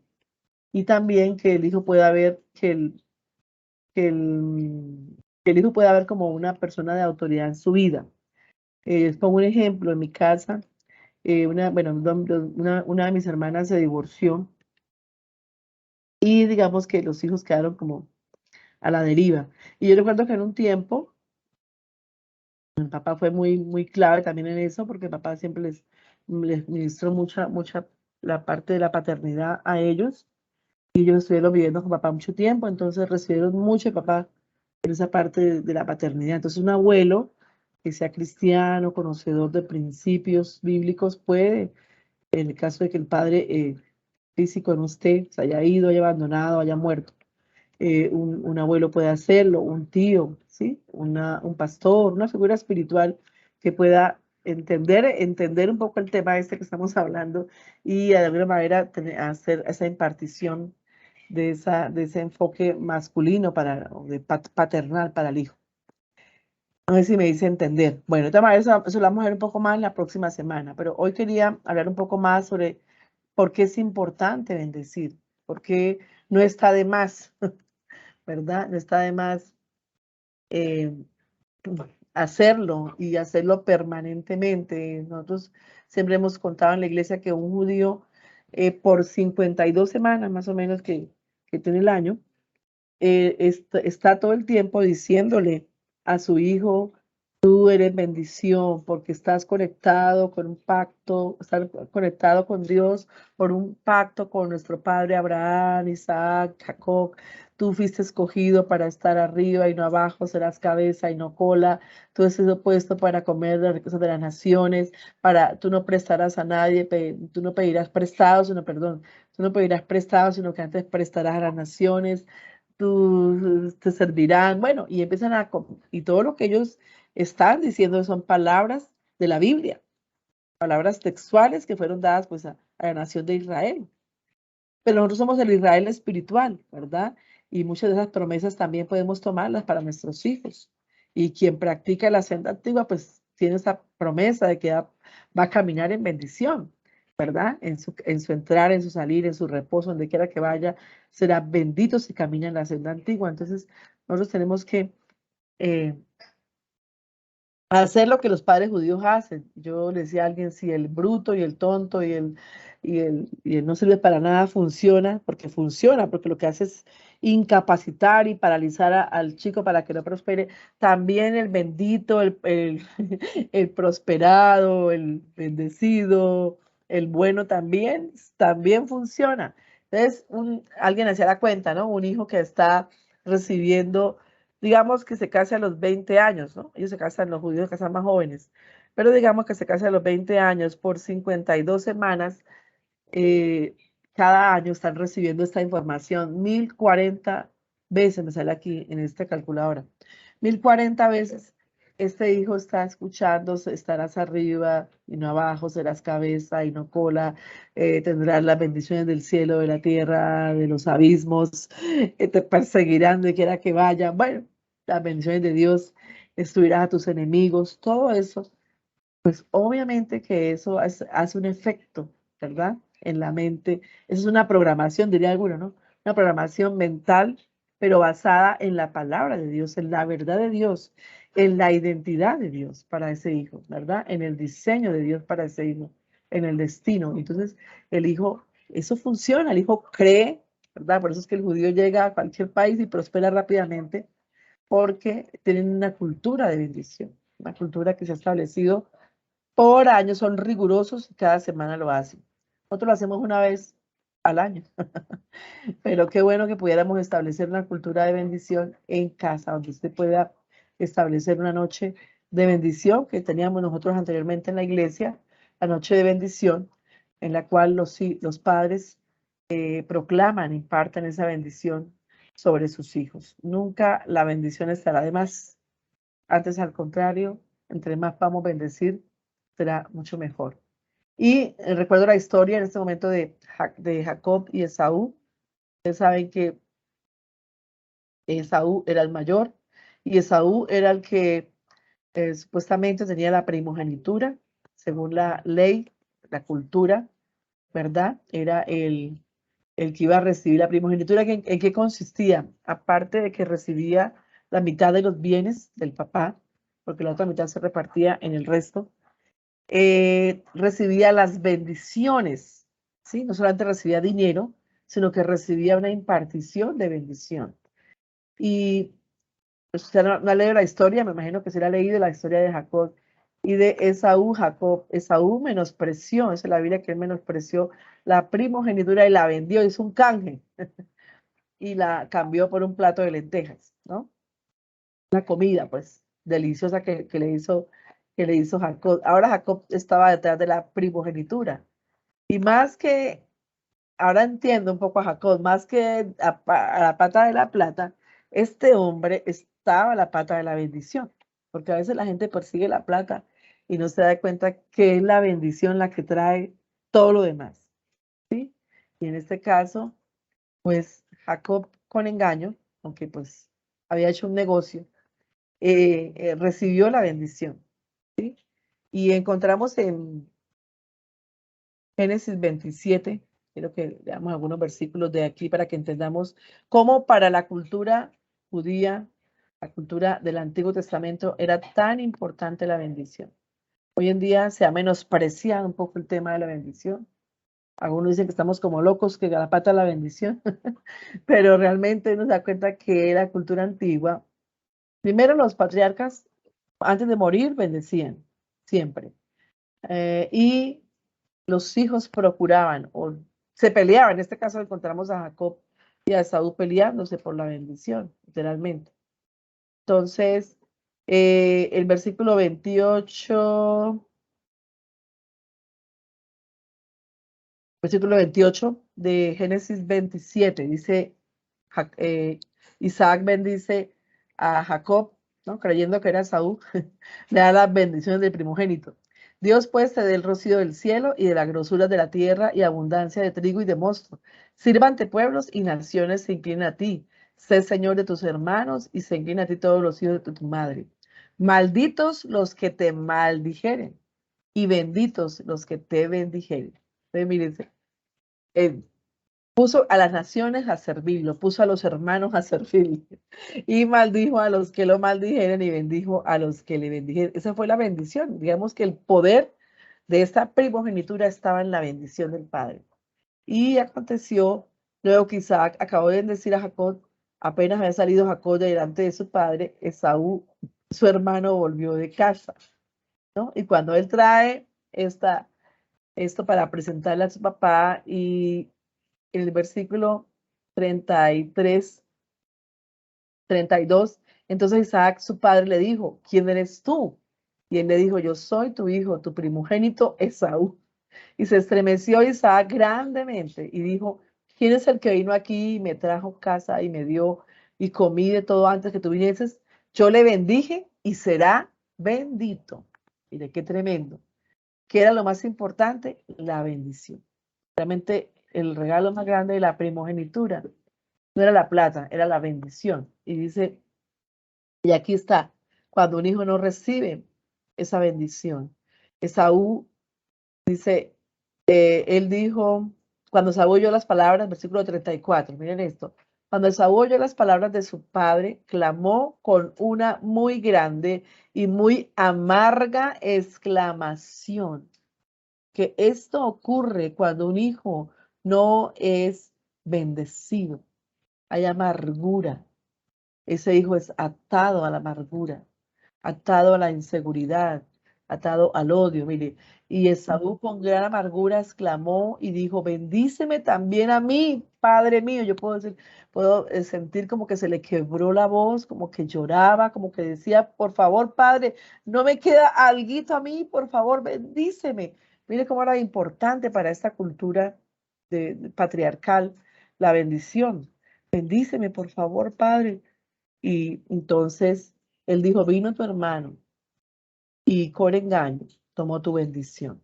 Y también que el hijo pueda ver que que el hijo pueda ver como una persona de autoridad en su vida. Les pongo un ejemplo, en mi casa, bueno, una de mis hermanas se divorció y digamos que los hijos quedaron como a la deriva. Y yo recuerdo que en un tiempo, mi papá fue muy clave también en eso, porque mi papá siempre les ministró mucha la parte de la paternidad a ellos. Y ellos estuvieron viviendo con papá mucho tiempo, entonces recibieron mucho de papá en esa parte de la paternidad. Entonces un abuelo que sea cristiano, conocedor de principios bíblicos, puede, en el caso de que el padre físico no esté, se haya ido, haya abandonado, haya muerto, un abuelo puede hacerlo, un tío, ¿sí? Un pastor, una figura espiritual que pueda entender un poco el tema este que estamos hablando y de alguna manera hacer esa impartición de ese enfoque masculino o de paternal para el hijo. No sé si me dice entender. Bueno, de todas maneras, eso lo vamos a ver un poco más la próxima semana, pero hoy quería hablar un poco más sobre por qué es importante bendecir, por qué no está de más, ¿verdad? No está de más eh, hacerlo y hacerlo permanentemente. Nosotros siempre hemos contado en la iglesia que un judío por 52 semanas más o menos que tiene el año, está todo el tiempo diciéndole a su hijo, tú eres bendición porque estás conectado con un pacto, estás conectado con Dios por un pacto con nuestro padre Abraham, Isaac, Jacob. Tú fuiste escogido para estar arriba y no abajo, serás cabeza y no cola. Tú has sido puesto para comer las riquezas de las naciones, tú no prestarás a nadie, tú no pedirás prestado, sino, perdón, tú no pedirás prestado, sino que antes prestarás a las naciones. Tú te servirán, bueno, y empiezan y todo lo que ellos están diciendo son palabras de la Biblia, palabras textuales que fueron dadas pues a la nación de Israel. Pero nosotros somos el Israel espiritual, ¿verdad? Y muchas de esas promesas también podemos tomarlas para nuestros hijos. Y quien practica la senda antigua, pues tiene esa promesa de que va a caminar en bendición, ¿verdad? En su entrar, en su salir, en su reposo, donde quiera que vaya, será bendito si camina en la senda antigua. Entonces, nosotros tenemos que eh, hacer lo que los padres judíos hacen. Yo le decía a alguien, si el bruto y el tonto y el no sirve para nada funciona, porque lo que hace es incapacitar y paralizar al chico para que no prospere, también el bendito, el prosperado, el bendecido, el bueno también funciona. Entonces, alguien hacía la cuenta, ¿no? Un hijo que está recibiendo, digamos que se case a los 20 años, ¿no? Ellos se casan, los judíos se casan más jóvenes, pero digamos que se casa a los 20 años por 52 semanas, eh, cada año están recibiendo esta información 1040 veces, me sale aquí en esta calculadora, 1040 veces. Este hijo está escuchando, estarás arriba y no abajo, serás cabeza y no cola, tendrás las bendiciones del cielo, de la tierra, de los abismos, te perseguirán de quiera que vayan. Bueno, las bendiciones de Dios, destruirás a tus enemigos, todo eso, pues obviamente que eso hace un efecto, ¿verdad? En la mente. Eso es una programación, diría alguno, ¿no? Una programación mental, pero basada en la palabra de Dios, en la verdad de Dios, en la identidad de Dios para ese hijo, ¿verdad? En el diseño de Dios para ese hijo, en el destino. Entonces, el hijo, eso funciona, el hijo cree, ¿verdad? Por eso es que el judío llega a cualquier país y prospera rápidamente, porque tienen una cultura de bendición, una cultura que se ha establecido por años, son rigurosos y cada semana lo hacen. Nosotros lo hacemos una vez al año, pero qué bueno que pudiéramos establecer una cultura de bendición en casa, donde usted pueda establecer una noche de bendición que teníamos nosotros anteriormente en la iglesia, la noche de bendición, en la cual los padres proclaman, imparten esa bendición sobre sus hijos. Nunca la bendición estará de más. Antes, al contrario, entre más vamos a bendecir, será mucho mejor. Y recuerdo la historia en este momento de Jacob y Esaú. Ustedes saben que Esaú era el mayor y Esaú era el que supuestamente tenía la primogenitura, según la ley, la cultura, ¿verdad? Era el que iba a recibir la primogenitura. ¿En qué consistía? Aparte de que recibía la mitad de los bienes del papá, porque la otra mitad se repartía en el resto, recibía las bendiciones, ¿sí? No solamente recibía dinero, sino que recibía una impartición de bendición. Y pues, usted no ha leído la historia, me imagino que se la ha leído la historia de Jacob y de Esaú. Esaú menospreció, es la Biblia que él menospreció la primogenitura y la vendió, hizo un canje y la cambió por un plato de lentejas, ¿no? Una comida, pues, deliciosa que le hizo Jacob. Ahora Jacob estaba detrás de la primogenitura. Y más que, ahora entiendo un poco a Jacob, más que a la pata de la plata, este hombre estaba a la pata de la bendición. Porque a veces la gente persigue la plata y no se da cuenta que es la bendición la que trae todo lo demás, ¿sí? Y en este caso, pues Jacob con engaño, aunque pues había hecho un negocio, recibió la bendición, ¿sí? Y encontramos en Génesis 27, quiero que veamos algunos versículos de aquí para que entendamos cómo para la cultura judía, la cultura del Antiguo Testamento, era tan importante la bendición. Hoy en día se ha menospreciado un poco el tema de la bendición. Algunos dicen que estamos como locos, que la pata la bendición, pero realmente nos da cuenta que la cultura antigua, primero los patriarcas, antes de morir, bendecían, siempre. Y los hijos procuraban, o se peleaban, en este caso encontramos a Jacob y a Esaú peleándose por la bendición, literalmente. Entonces, el versículo 28, versículo 28 de Génesis 27, dice, Isaac bendice a Jacob, ¿no? Creyendo que era Saúl, le da las bendiciones del primogénito. Dios pues te dé el rocío del cielo y de la grosura de la tierra y abundancia de trigo y de mosto. Sírvante pueblos y naciones se inclinen a ti. Sé Señor de tus hermanos y se inclinen a ti todos los hijos de tu madre. Malditos los que te maldijeren y benditos los que te bendijeren. Entonces, mírense, puso a las naciones a servirlo, puso a los hermanos a servirlo y maldijo a los que lo maldijeren y bendijo a los que le bendijeren. Esa fue la bendición. Digamos que el poder de esta primogenitura estaba en la bendición del Padre. Y aconteció luego que Isaac acabó de bendecir a Jacob, apenas había salido Jacob de delante de su padre, Esaú, su hermano, volvió de casa, ¿no? Y cuando él trae esto para presentarle a su papá, y en el versículo 33, 32, entonces Isaac, su padre, le dijo, ¿quién eres tú? Y él le dijo, yo soy tu hijo, tu primogénito Esaú. Y se estremeció Isaac grandemente y dijo, ¿quién es el que vino aquí y me trajo casa y me dio y comí de todo antes que tú vinieses? Yo le bendije y será bendito. Mire qué tremendo. ¿Qué era lo más importante? La bendición. Realmente el regalo más grande de la primogenitura no era la plata, era la bendición. Y dice, y aquí está, cuando un hijo no recibe esa bendición. Esaú dice, él dijo, cuando Esaú oyó las palabras, versículo 34, miren esto, cuando Esaú oyó las palabras de su padre, clamó con una muy grande y muy amarga exclamación. Que esto ocurre cuando un hijo no es bendecido. Hay amargura. Ese hijo es atado a la amargura, atado a la inseguridad, atado al odio. Mire, y Esaú con gran amargura exclamó y dijo, bendíceme también a mí, Padre mío. Yo puedo decir, puedo sentir como que se le quebró la voz, como que lloraba, como que decía, por favor, Padre, no me queda alguito a mí, por favor, bendíceme. Mire cómo era importante para esta cultura patriarcal la bendición. Bendíceme, por favor, Padre. Y entonces él dijo, vino tu hermano y con engaño tomó tu bendición.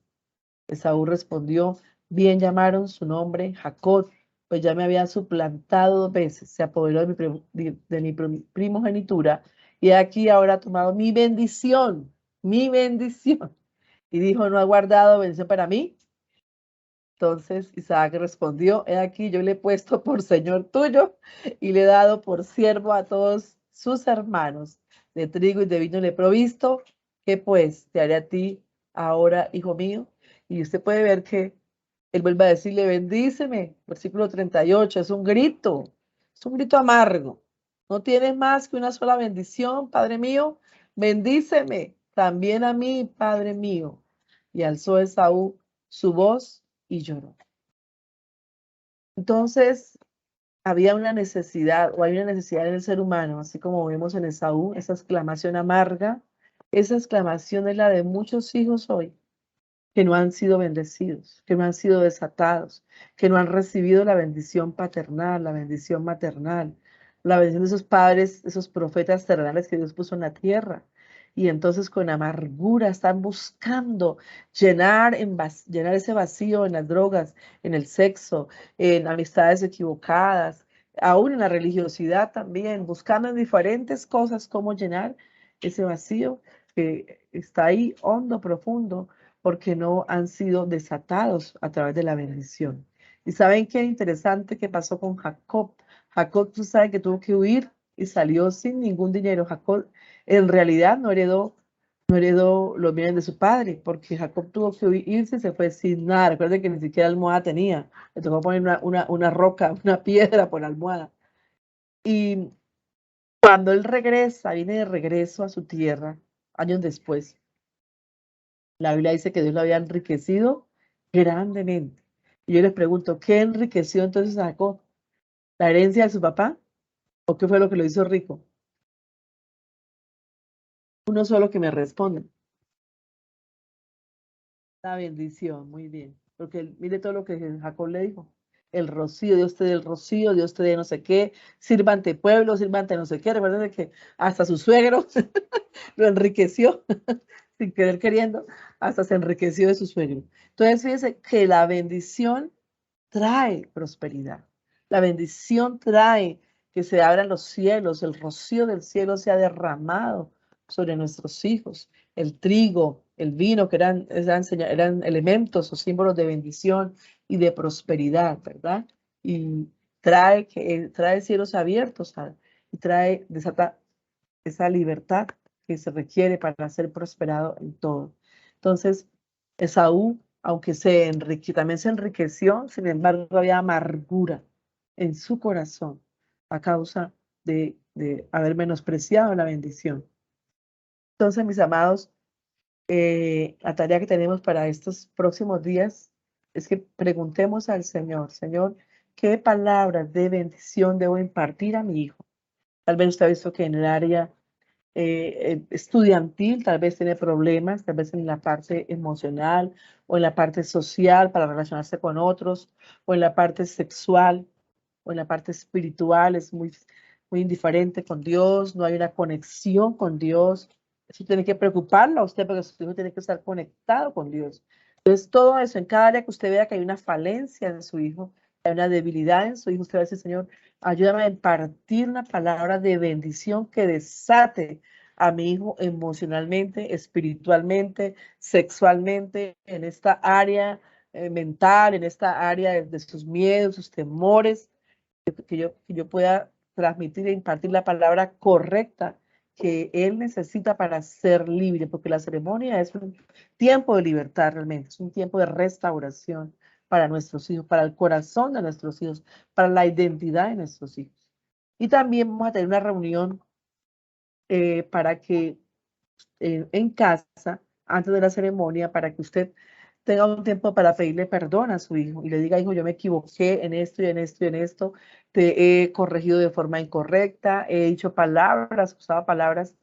Esaú respondió, bien llamaron su nombre Jacob, pues ya me había suplantado 2 veces, se apoderó de mi primogenitura y aquí ahora ha tomado mi bendición, mi bendición. Y dijo, ¿no ha guardado bendición para mí? Entonces Isaac respondió, he aquí yo le he puesto por señor tuyo y le he dado por siervo a todos sus hermanos. De trigo y de vino le he provisto. ¿Qué pues te haré a ti ahora, hijo mío? Y usted puede ver que él vuelve a decirle, bendíceme. Versículo 38, es un grito amargo. No tienes más que una sola bendición, Padre mío. Bendíceme también a mí, Padre mío. Y alzó Esaú su voz y lloró. Entonces, había una necesidad, o hay una necesidad en el ser humano, así como vemos en Esaú, esa exclamación amarga, esa exclamación es la de muchos hijos hoy, que no han sido bendecidos, que no han sido desatados, que no han recibido la bendición paternal, la bendición maternal, la bendición de esos padres, esos profetas terrenales que Dios puso en la tierra. Y entonces con amargura están buscando llenar ese vacío en las drogas, en el sexo, en amistades equivocadas, aún en la religiosidad también, buscando en diferentes cosas cómo llenar ese vacío que está ahí hondo, profundo, porque no han sido desatados a través de la bendición. ¿Y saben qué interesante que pasó con Jacob? Jacob, tú sabes que tuvo que huir y salió sin ningún dinero. Jacob en realidad no heredó los bienes de su padre, porque Jacob tuvo que irse y se fue sin nada. Recuerden que ni siquiera almohada tenía. Le tocó poner una roca, una piedra por la almohada. Y cuando él regresa, viene de regreso a su tierra, años después, la Biblia dice que Dios lo había enriquecido grandemente. Y yo les pregunto, ¿qué enriqueció entonces a Jacob? ¿La herencia de su papá? ¿O qué fue lo que lo hizo rico? Uno solo que me responde. La bendición, muy bien. Porque mire todo lo que Jacob le dijo. El rocío, Dios te dé el rocío, Dios te dé no sé qué, sirva ante pueblo, sirva ante no sé qué. Recuerden que hasta su suegro lo enriqueció, sin querer queriendo, hasta se enriqueció de su suegro. Entonces, fíjense que la bendición trae prosperidad. La bendición trae que se abran los cielos, el rocío del cielo se ha derramado sobre nuestros hijos. El trigo, el vino, que eran elementos o símbolos de bendición y de prosperidad, ¿verdad? Y trae cielos abiertos y desata esa libertad que se requiere para ser prosperado en todo. Entonces, Esaú, aunque también se enriqueció, sin embargo, había amargura en su corazón a causa de haber menospreciado la bendición. Entonces, mis amados, la tarea que tenemos para estos próximos días es que preguntemos al Señor, Señor, ¿qué palabras de bendición debo impartir a mi hijo? Tal vez usted ha visto que en el área estudiantil, tal vez tiene problemas, tal vez en la parte emocional o en la parte social para relacionarse con otros, o en la parte sexual o en la parte espiritual, es muy indiferente con Dios, no hay una conexión con Dios. Eso tiene que preocuparlo a usted porque su hijo tiene que estar conectado con Dios. Entonces, todo eso, en cada área que usted vea que hay una falencia en su hijo, hay una debilidad en su hijo, usted va a decir, Señor, ayúdame a impartir una palabra de bendición que desate a mi hijo emocionalmente, espiritualmente, sexualmente, en esta área mental, en esta área de sus miedos, sus temores, que yo pueda transmitir e impartir la palabra correcta que él necesita para ser libre, porque la ceremonia es un tiempo de libertad realmente, es un tiempo de restauración para nuestros hijos, para el corazón de nuestros hijos, para la identidad de nuestros hijos. Y también vamos a tener una reunión para que en casa, antes de la ceremonia, para que usted tenga un tiempo para pedirle perdón a su hijo y le diga, hijo, yo me equivoqué en esto y en esto y en esto, te he corregido de forma incorrecta, he dicho palabras, usado palabras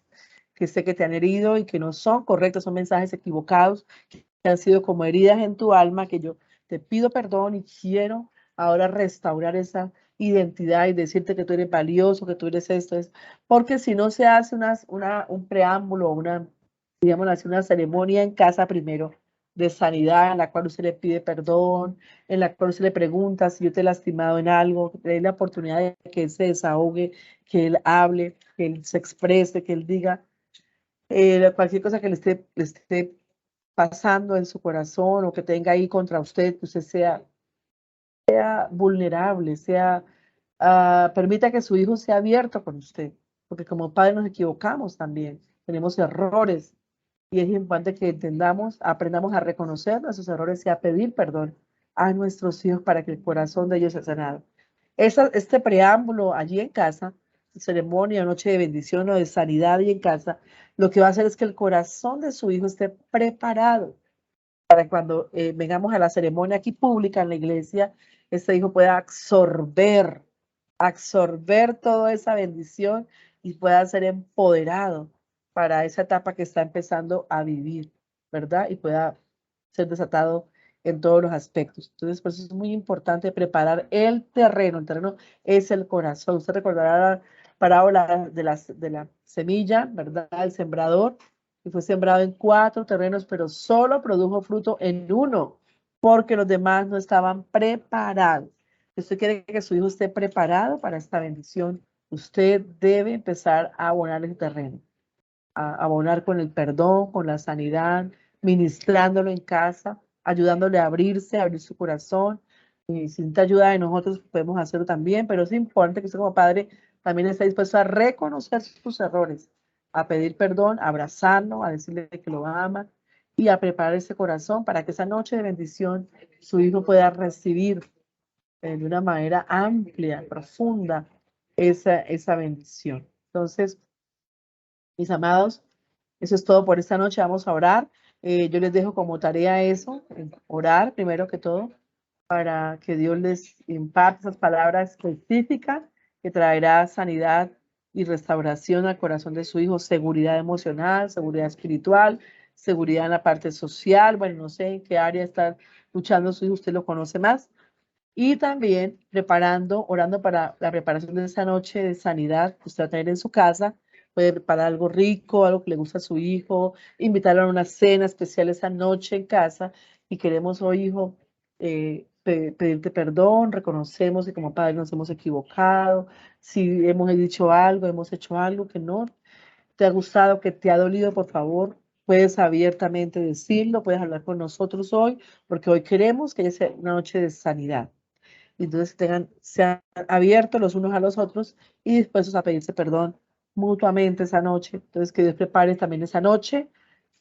que sé que te han herido y que no son correctas, son mensajes equivocados, que han sido como heridas en tu alma, que yo te pido perdón y quiero ahora restaurar esa identidad y decirte que tú eres valioso, que tú eres esto, es porque si no se hace un preámbulo, digamos así, una ceremonia en casa primero de sanidad, en la cual usted le pide perdón, en la cual usted le pregunta si yo te he lastimado en algo, que le dé la oportunidad de que él se desahogue, que él hable, que él se exprese, que él diga cualquier cosa que le esté pasando en su corazón o que tenga ahí contra usted, que usted sea vulnerable, permita que su hijo sea abierto con usted, porque como padres nos equivocamos también, tenemos errores y es importante que entendamos, aprendamos a reconocer nuestros errores y a pedir perdón a nuestros hijos para que el corazón de ellos sea sanado. Este preámbulo allí en casa, ceremonia, noche de bendición o de sanidad y en casa, lo que va a hacer es que el corazón de su hijo esté preparado para cuando vengamos a la ceremonia aquí pública en la iglesia, este hijo pueda absorber toda esa bendición y pueda ser empoderado para esa etapa que está empezando a vivir, ¿verdad? Y pueda ser desatado en todos los aspectos. Entonces, por eso es muy importante preparar el terreno. El terreno es el corazón. Usted recordará la parábola de la semilla, ¿verdad? El sembrador, y fue sembrado en 4 terrenos, pero solo produjo fruto en uno, porque los demás no estaban preparados. Usted quiere que su hijo esté preparado para esta bendición. Usted debe empezar a abonar el terreno, a abonar con el perdón, con la sanidad, ministrándolo en casa, ayudándole a abrirse, a abrir su corazón. Y si necesita ayuda de nosotros, podemos hacerlo también, pero es importante que usted como padre también esté dispuesto a reconocer sus errores, a pedir perdón, a abrazarlo, a decirle que lo ama y a preparar ese corazón para que esa noche de bendición su hijo pueda recibir de una manera amplia, profunda, esa bendición. Entonces, mis amados, eso es todo por esta noche. Vamos a orar. Yo les dejo como tarea eso, orar primero que todo, para que Dios les imparte esas palabras específicas que traerá sanidad y restauración al corazón de su hijo, seguridad emocional, seguridad espiritual, seguridad en la parte social. Bueno, no sé en qué área está luchando su hijo, usted lo conoce más. Y también orando para la preparación de esta noche de sanidad que usted va a tener en su casa. Puede preparar algo rico, algo que le gusta a su hijo, invitarlo a una cena especial esa noche en casa. Y queremos hoy, hijo, pedirte perdón, reconocemos que como padres nos hemos equivocado, si hemos dicho algo, hemos hecho algo que no te ha gustado, que te ha dolido, por favor, puedes abiertamente decirlo, puedes hablar con nosotros hoy, porque hoy queremos que haya sea una noche de sanidad. Entonces sean abiertos los unos a los otros y dispuestos a pedirse perdón mutuamente esa noche. Entonces que Dios prepare también esa noche,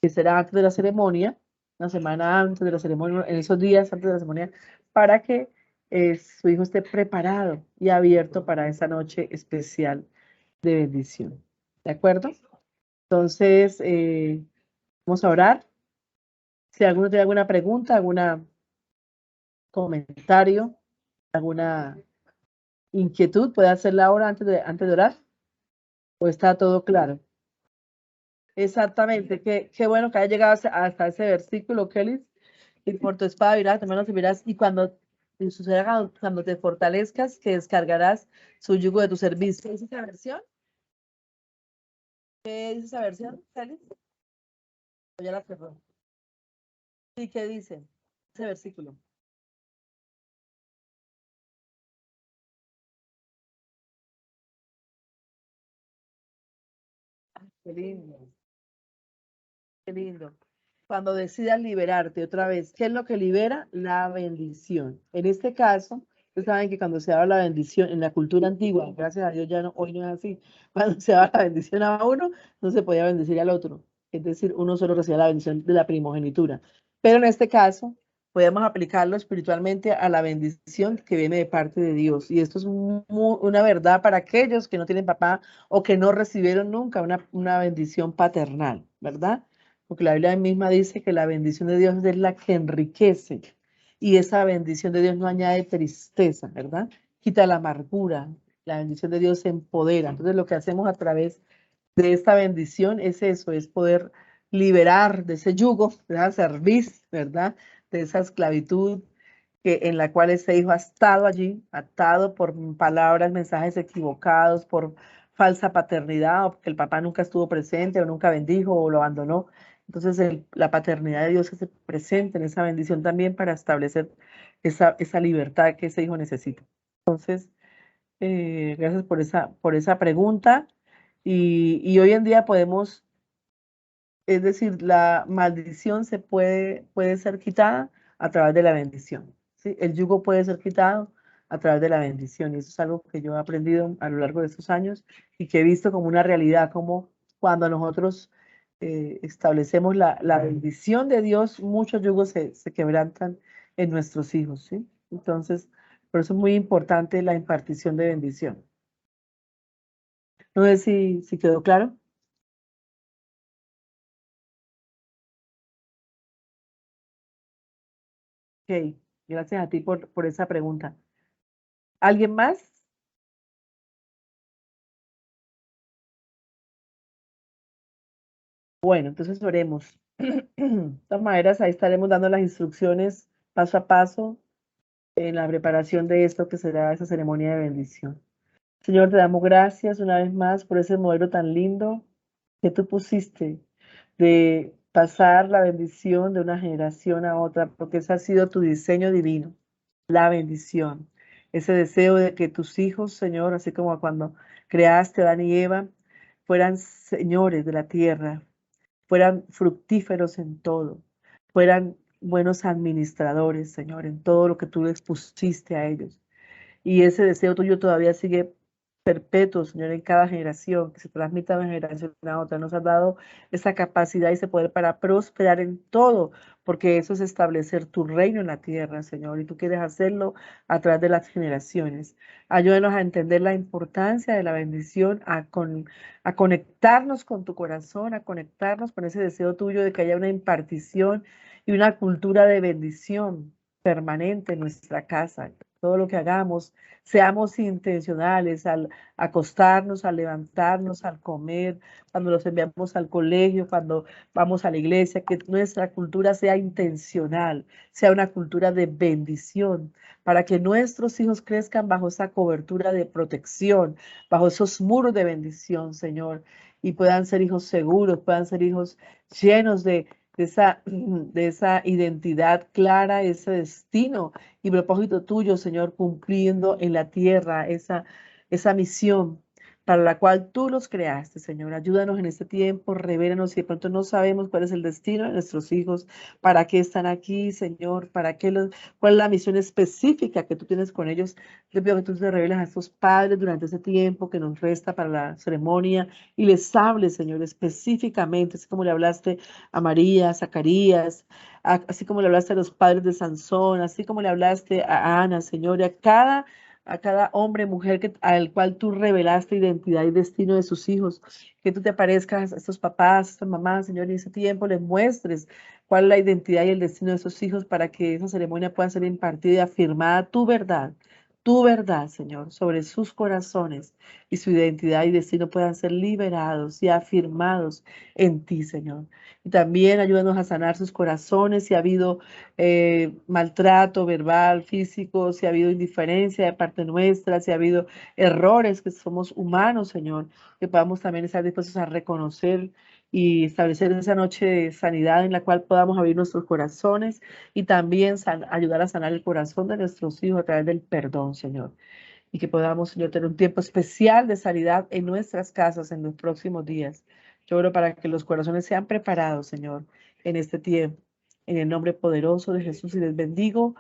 que será antes de la ceremonia, una semana antes de la ceremonia, en esos días antes de la ceremonia, para que su hijo esté preparado y abierto para esa noche especial de bendición. ¿De acuerdo? Entonces, vamos a orar. Si alguno tiene alguna pregunta, algún comentario, alguna inquietud, puede hacerla ahora antes de orar. ¿O está todo claro? Exactamente. Qué bueno que haya llegado hasta ese versículo, Kelly. Y por tu espada virás, también recibirás. Y cuando suceda, cuando te fortalezcas, que descargarás su yugo de tu servicio. ¿Qué dice esa versión? ¿Qué dice esa versión, Kelly? O ya la cerró. Sí, ¿qué dice ese versículo? Qué lindo. Qué lindo. Cuando decidas liberarte otra vez, ¿qué es lo que libera? La bendición. En este caso, ustedes saben que cuando se habla la bendición en la cultura antigua, gracias a Dios ya no, hoy no es así. Cuando se daba la bendición a uno, no se podía bendecir al otro. Es decir, uno solo recibía la bendición de la primogenitura. Pero en este caso, podemos aplicarlo espiritualmente a la bendición que viene de parte de Dios. Y esto es una verdad para aquellos que no tienen papá o que no recibieron nunca una bendición paternal, ¿verdad? Porque la Biblia misma dice que la bendición de Dios es la que enriquece y esa bendición de Dios no añade tristeza, ¿verdad? Quita la amargura, la bendición de Dios empodera. Entonces lo que hacemos a través de esta bendición es eso, es poder liberar de ese yugo, de esa cerviz, ¿verdad? De esa esclavitud en la cual ese hijo ha estado allí, atado por palabras, mensajes equivocados, por falsa paternidad, o porque el papá nunca estuvo presente, o nunca bendijo, o lo abandonó. Entonces, la paternidad de Dios se presente en esa bendición también para establecer esa libertad que ese hijo necesita. Entonces, gracias por esa pregunta. Y hoy en día podemos Es decir, la maldición puede ser quitada a través de la bendición, ¿sí? El yugo puede ser quitado a través de la bendición. Y eso es algo que yo he aprendido a lo largo de estos años y que he visto como una realidad, como cuando nosotros establecemos la bendición de Dios, muchos yugos se quebrantan en nuestros hijos, ¿sí? Entonces, por eso es muy importante la impartición de bendición. No sé si quedó claro. Ok, gracias a ti por esa pregunta. ¿Alguien más? Bueno, entonces oremos. De todas maneras, ahí estaremos dando las instrucciones paso a paso en la preparación de esto que será esa ceremonia de bendición. Señor, te damos gracias una vez más por ese modelo tan lindo que tú pusiste de pasar la bendición de una generación a otra, porque ese ha sido tu diseño divino, la bendición. Ese deseo de que tus hijos, Señor, así como cuando creaste a Adán y Eva, fueran señores de la tierra, fueran fructíferos en todo, fueran buenos administradores, Señor, en todo lo que tú les pusiste a ellos. Y ese deseo tuyo todavía sigue perpetuo, Señor, en cada generación, que se transmita de una generación a otra. Nos has dado esa capacidad y ese poder para prosperar en todo, porque eso es establecer tu reino en la tierra, Señor, y tú quieres hacerlo a través de las generaciones. Ayúdanos a entender la importancia de la bendición, a conectarnos con tu corazón, a conectarnos con ese deseo tuyo de que haya una impartición y una cultura de bendición permanente en nuestra casa. Todo lo que hagamos, seamos intencionales al acostarnos, al levantarnos, al comer, cuando los enviamos al colegio, cuando vamos a la iglesia, que nuestra cultura sea intencional, sea una cultura de bendición, para que nuestros hijos crezcan bajo esa cobertura de protección, bajo esos muros de bendición, Señor, y puedan ser hijos seguros, puedan ser hijos llenos de esa identidad clara, ese destino y propósito tuyo, Señor, cumpliendo en la tierra esa misión para la cual tú los creaste, Señor. Ayúdanos en este tiempo, revélanos si de pronto no sabemos cuál es el destino de nuestros hijos, para qué están aquí, Señor, cuál es la misión específica que tú tienes con ellos. Te pido que tú te reveles a estos padres durante ese tiempo que nos resta para la ceremonia y les hables, Señor, específicamente, así como le hablaste a María, a Zacarías, así como le hablaste a los padres de Sansón, así como le hablaste a Ana, Señor, y a cada hombre, mujer al cual tú revelaste identidad y destino de sus hijos, que tú te aparezcas a estos papás, a estas mamás, Señor, y en ese tiempo les muestres cuál es la identidad y el destino de esos hijos para que esa ceremonia pueda ser impartida y afirmada tu verdad, Señor, sobre sus corazones y su identidad y destino puedan ser liberados y afirmados en ti, Señor. Y también ayúdanos a sanar sus corazones si ha habido maltrato verbal, físico, si ha habido indiferencia de parte nuestra, si ha habido errores, que somos humanos, Señor, que podamos también estar dispuestos a reconocer y establecer esa noche de sanidad en la cual podamos abrir nuestros corazones y también ayudar a sanar el corazón de nuestros hijos a través del perdón, Señor. Y que podamos, Señor, tener un tiempo especial de sanidad en nuestras casas en los próximos días. Yo oro para que los corazones sean preparados, Señor, en este tiempo. En el nombre poderoso de Jesús y les bendigo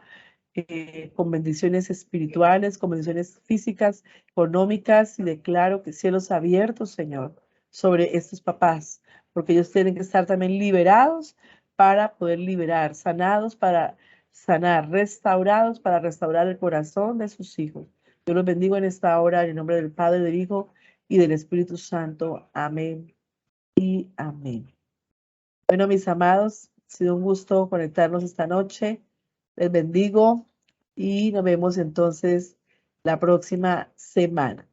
con bendiciones espirituales, con bendiciones físicas, económicas y declaro que cielos abiertos, Señor, sobre estos papás, porque ellos tienen que estar también liberados para poder liberar, sanados para sanar, restaurados para restaurar el corazón de sus hijos. Yo los bendigo en esta hora en el nombre del Padre, del Hijo y del Espíritu Santo. Amén y amén. Bueno, mis amados, ha sido un gusto conectarnos esta noche. Les bendigo y nos vemos entonces la próxima semana.